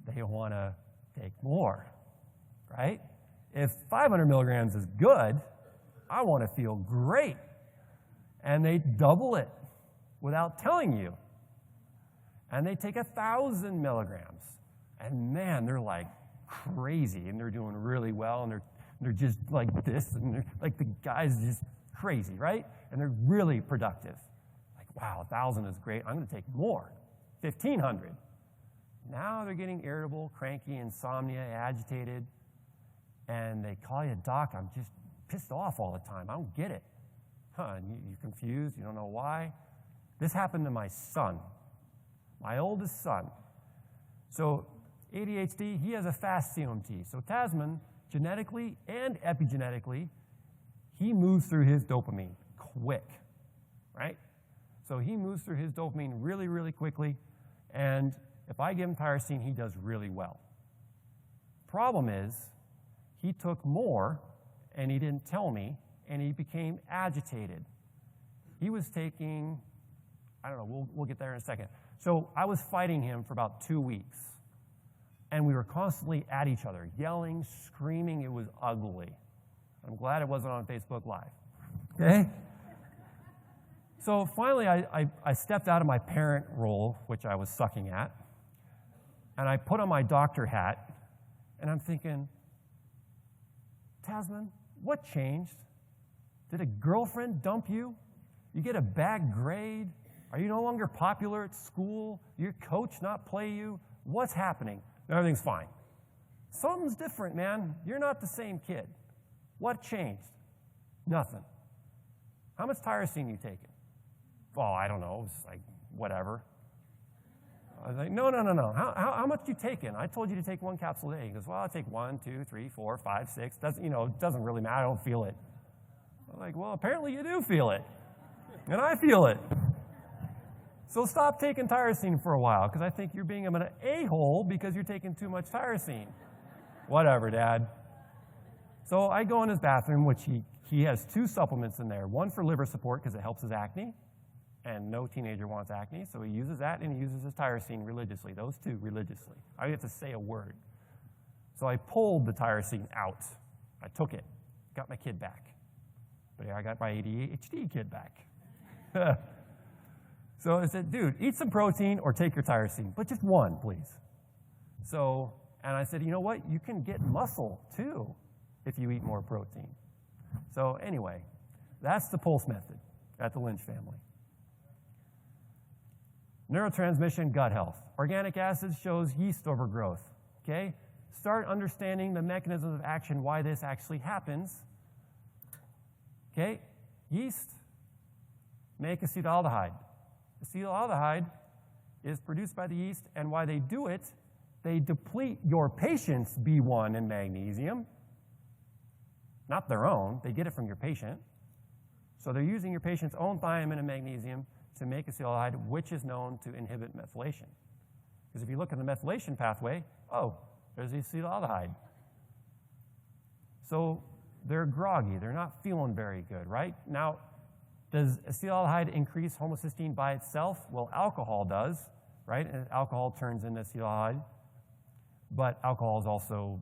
They want to take more, right? If 500 milligrams is good, I want to feel great. And they double it without telling you. And they take 1,000 milligrams. And man, they're like crazy, and they're doing really well, and they're just like this, and they're like the guy's just crazy, right? And they're really productive. Like, wow, 1,000 is great. I'm going to take more, 1,500. Now they're getting irritable, cranky, insomnia, agitated, and they call you, doc, I'm just pissed off all the time. I don't get it. And you're confused. You don't know why. This happened to my son, my oldest son. So ADHD, he has a fast COMT. So Tasman, genetically and epigenetically, he moves through his dopamine quick, right? So he moves through his dopamine really, really quickly, and if I give him tyrosine, he does really well. Problem is, he took more, and he didn't tell me, and he became agitated. He was taking, I don't know, we'll get there in a second. So I was fighting him for about 2 weeks. And we were constantly at each other, yelling, screaming. It was ugly. I'm glad it wasn't on Facebook Live. Okay? So finally, I stepped out of my parent role, which I was sucking at, and I put on my doctor hat, and I'm thinking, Tasman, what changed? Did a girlfriend dump you? You get a bad grade? Are you no longer popular at school? Your coach not play you? What's happening? Everything's fine. Something's different, man. You're not the same kid. What changed? Nothing. How much tyrosine you taking? Oh, I don't know. It's like, whatever. I was like, no. How much you taking? I told you to take 1 capsule a day. He goes, well, I'll take 1, 2, 3, 4, 5, 6. It doesn't really matter. I don't feel it. I'm like, well, apparently you do feel it. And I feel it. So stop taking tyrosine for a while, because I think you're being an a-hole because you're taking too much tyrosine. Whatever, Dad. So I go in his bathroom, which he has 2 supplements in there. One for liver support because it helps his acne, and no teenager wants acne, so he uses that, and he uses his tyrosine religiously, those 2 religiously. I have to say a word. So I pulled the tyrosine out. I took it, got my kid back. But I got my ADHD kid back. So I said, dude, eat some protein or take your tyrosine, but just 1, please. So, and I said, you know what? You can get muscle, too, if you eat more protein. So anyway, that's the Pulse method at the Lynch family. Neurotransmission, gut health. Organic acid shows yeast overgrowth, okay? Start understanding the mechanisms of action, why this actually happens. Okay? Yeast make acetaldehyde. Acetaldehyde is produced by the yeast, and why they do it, they deplete your patient's B1 and magnesium, not their own. They get it from your patient. So they're using your patient's own thiamine and magnesium to make acetaldehyde, which is known to inhibit methylation. Because if you look at the methylation pathway, oh, there's the acetaldehyde. So they're groggy. They're not feeling very good, right? Now, does acetaldehyde increase homocysteine by itself? Well, alcohol does, right? And alcohol turns into acetaldehyde. But alcohol is also,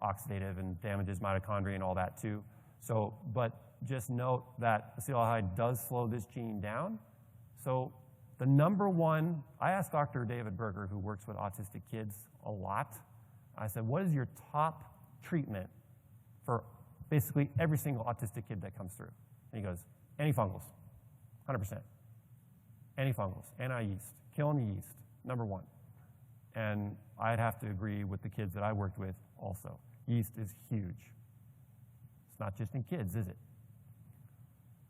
oxidative and damages mitochondria and all that too. So, but just note that acetaldehyde does slow this gene down. So the number one, I asked Dr. David Berger, who works with autistic kids a lot, I said, what is your top treatment for basically every single autistic kid that comes through? And he goes, antifungals, 100%. Antifungals, anti-yeast, killing the yeast, number 1. And I'd have to agree with the kids that I worked with also. Yeast is huge. It's not just in kids, is it?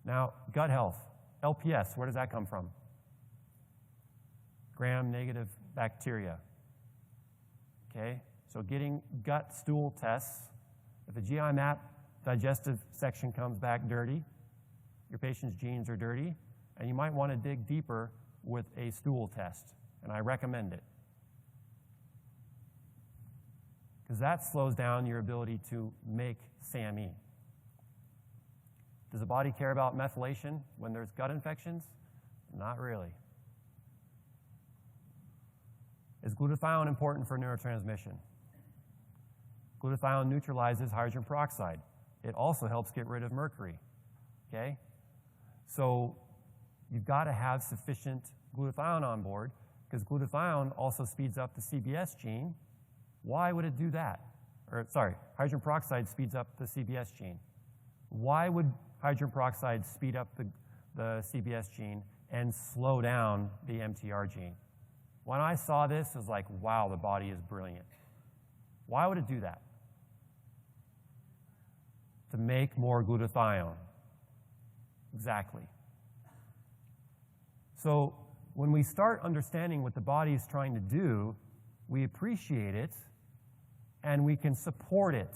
Now, gut health, LPS, where does that come from? Gram-negative bacteria. Okay, so getting gut stool tests. If the GI map digestive section comes back dirty, your patient's genes are dirty, and you might want to dig deeper with a stool test, and I recommend it. Because that slows down your ability to make SAMe. Does the body care about methylation when there's gut infections? Not really. Is glutathione important for neurotransmission? Glutathione neutralizes hydrogen peroxide. it also helps get rid of mercury, okay? So you've got to have sufficient glutathione on board because glutathione also speeds up the CBS gene. Why would it do that? Or, sorry, hydrogen peroxide speeds up the CBS gene. Why would hydrogen peroxide speed up the CBS gene and slow down the MTR gene? When I saw this, I was like, wow, the body is brilliant. Why would it do that? To make more glutathione. Exactly. So when we start understanding what the body is trying to do, we appreciate it and we can support it.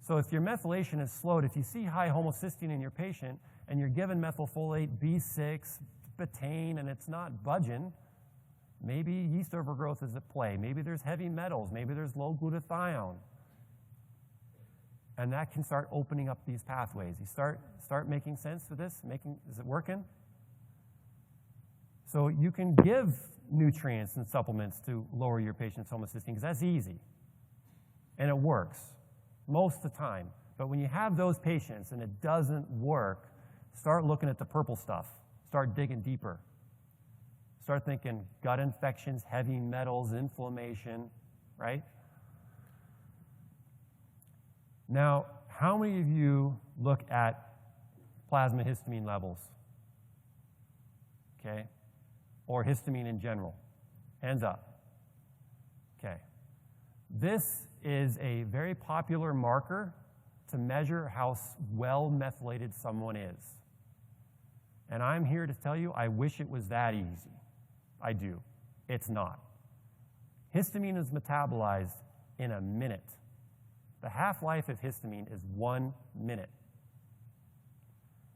So if your methylation is slowed, if you see high homocysteine in your patient and you're given methylfolate, B6, betaine, and it's not budging, maybe yeast overgrowth is at play. Maybe there's heavy metals. Maybe there's low glutathione. And that can start opening up these pathways. You start making sense with this? Is it working? So you can give nutrients and supplements to lower your patient's homocysteine because that's easy. And it works most of the time. But when you have those patients and it doesn't work, start looking at the purple stuff. Start digging deeper. Start thinking gut infections, heavy metals, inflammation, right? Now, how many of you look at plasma histamine levels? Okay? Or histamine in general? Hands up. Okay. This is a very popular marker to measure how well methylated someone is. And I'm here to tell you, I wish it was that easy. I do. It's not. Histamine is metabolized in a minute. The half-life of histamine is 1 minute.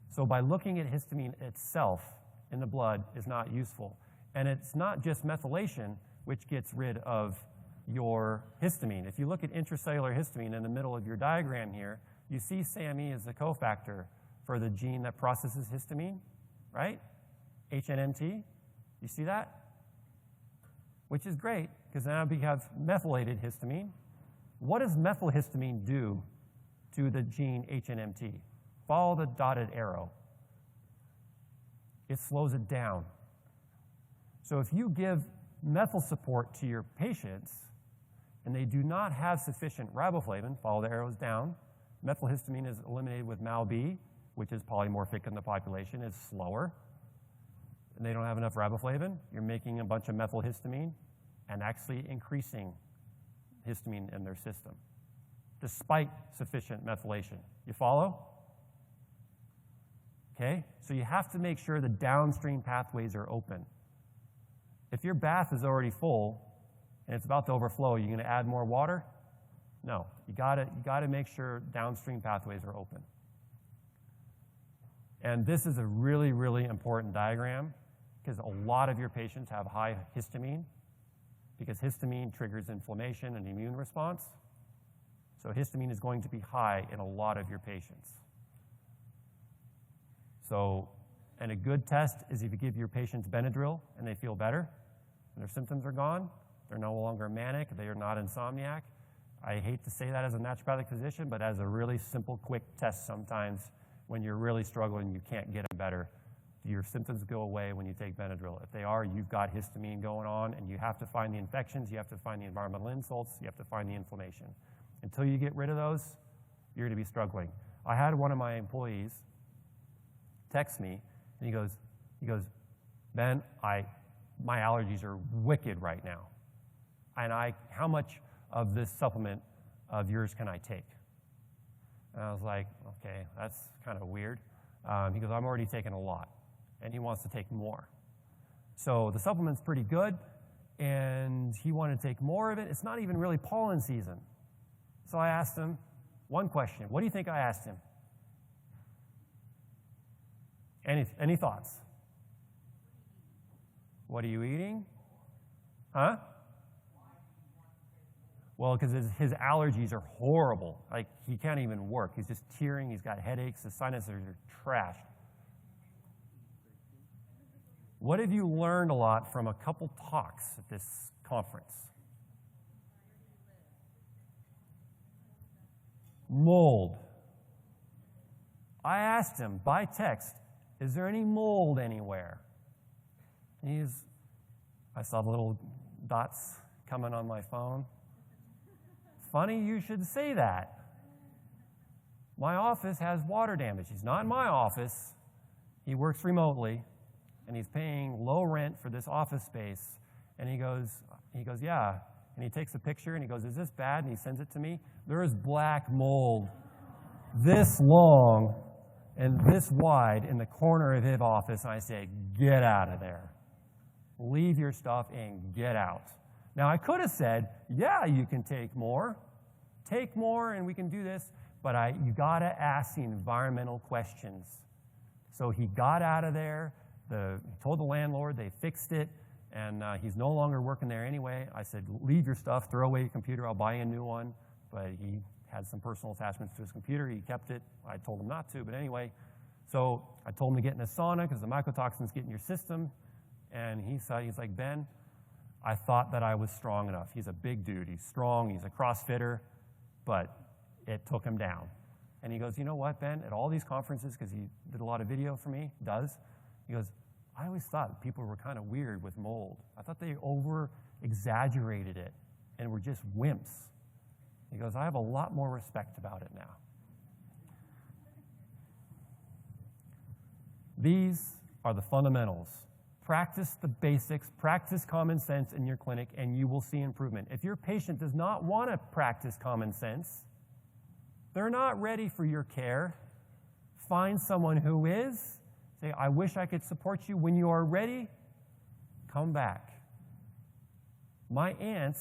So by looking at histamine itself in the blood is not useful. And it's not just methylation which gets rid of your histamine. If you look at intracellular histamine in the middle of your diagram here, you see SAMe as the cofactor for the gene that processes histamine, right? HNMT. You see that? Which is great, because now we have methylated histamine. What does methylhistamine do to the gene HNMT? Follow the dotted arrow. It slows it down. So if you give methyl support to your patients and they do not have sufficient riboflavin, follow the arrows down, methylhistamine is eliminated with MAO-B, which is polymorphic in the population, is slower, and they don't have enough riboflavin, you're making a bunch of methylhistamine and actually increasing histamine in their system, despite sufficient methylation. You follow? Okay? So you have to make sure the downstream pathways are open. If your bath is already full and it's about to overflow, you're going to add more water? No. You gotta make sure downstream pathways are open. And this is a really, really important diagram because a lot of your patients have high histamine because histamine triggers inflammation and immune response. So histamine is going to be high in a lot of your patients. So, and a good test is if you give your patients Benadryl and they feel better, and their symptoms are gone, they're no longer manic, they are not insomniac. I hate to say that as a naturopathic physician, but as a really simple, quick test sometimes when you're really struggling, you can't get them better. Your symptoms go away when you take Benadryl. If they are, you've got histamine going on, and you have to find the infections, you have to find the environmental insults, you have to find the inflammation. Until you get rid of those, you're going to be struggling. I had one of my employees text me, and he goes, Ben, my allergies are wicked right now. And how much of this supplement of yours can I take? And I was like, okay, that's kind of weird. He goes, I'm already taking a lot. And he wants to take more. So the supplement's pretty good, and he wanted to take more of it. It's not even really pollen season. So I asked him one question. What do you think I asked him? Any thoughts? What are you eating? Huh? Well, because his allergies are horrible. Like, he can't even work. He's just tearing. He's got headaches. His sinuses are trashed. What have you learned a lot from a couple talks at this conference? Mold. I asked him by text, is there any mold anywhere? I saw the little dots coming on my phone. Funny you should say that. My office has water damage. He's not in my office. He works remotely, and he's paying low rent for this office space. And he goes, yeah. And he takes a picture, and he goes, is this bad? And he sends it to me. There is black mold this long and this wide in the corner of his office. And I say, get out of there. Leave your stuff and get out. Now, I could have said, yeah, you can take more. Take more, and we can do this. But you got to ask the environmental questions. So he got out of there. He told the landlord. They fixed it. And he's no longer working there anyway. I said, leave your stuff. Throw away your computer. I'll buy you a new one. But he had some personal attachments to his computer. He kept it. I told him not to. But anyway, so I told him to get in a sauna because the mycotoxins get in your system. And he's like, Ben, I thought that I was strong enough. He's a big dude. He's strong. He's a CrossFitter. But it took him down. And he goes, you know what, Ben? At all these conferences, because he did a lot of video for me, he goes, I always thought people were kind of weird with mold. I thought they over-exaggerated it and were just wimps. He goes, I have a lot more respect about it now. These are the fundamentals. Practice the basics, practice common sense in your clinic, and you will see improvement. If your patient does not want to practice common sense, they're not ready for your care, find someone who is. Say, I wish I could support you. When you are ready, come back. My aunt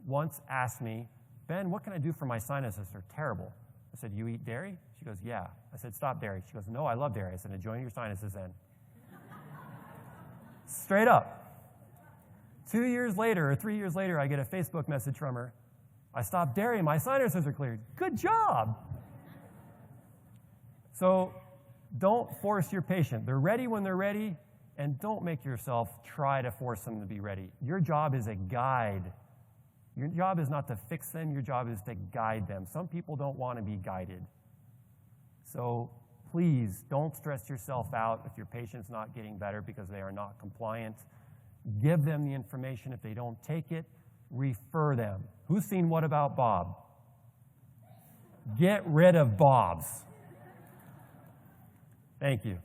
once asked me, Ben, what can I do for my sinuses? They're terrible. I said, you eat dairy? She goes, yeah. I said, stop dairy. She goes, no, I love dairy. I said, enjoy your sinuses then. Straight up. 2 years later or 3 years later, I get a Facebook message from her. I stopped dairy, my sinuses are cleared. Good job. So don't force your patient. They're ready when they're ready, and don't make yourself try to force them to be ready. Your job is a guide. Your job is not to fix them. Your job is to guide them. Some people don't want to be guided. So please don't stress yourself out if your patient's not getting better because they are not compliant. Give them the information. If they don't take it, refer them. Who's seen What About Bob? Get rid of Bobs. Thank you.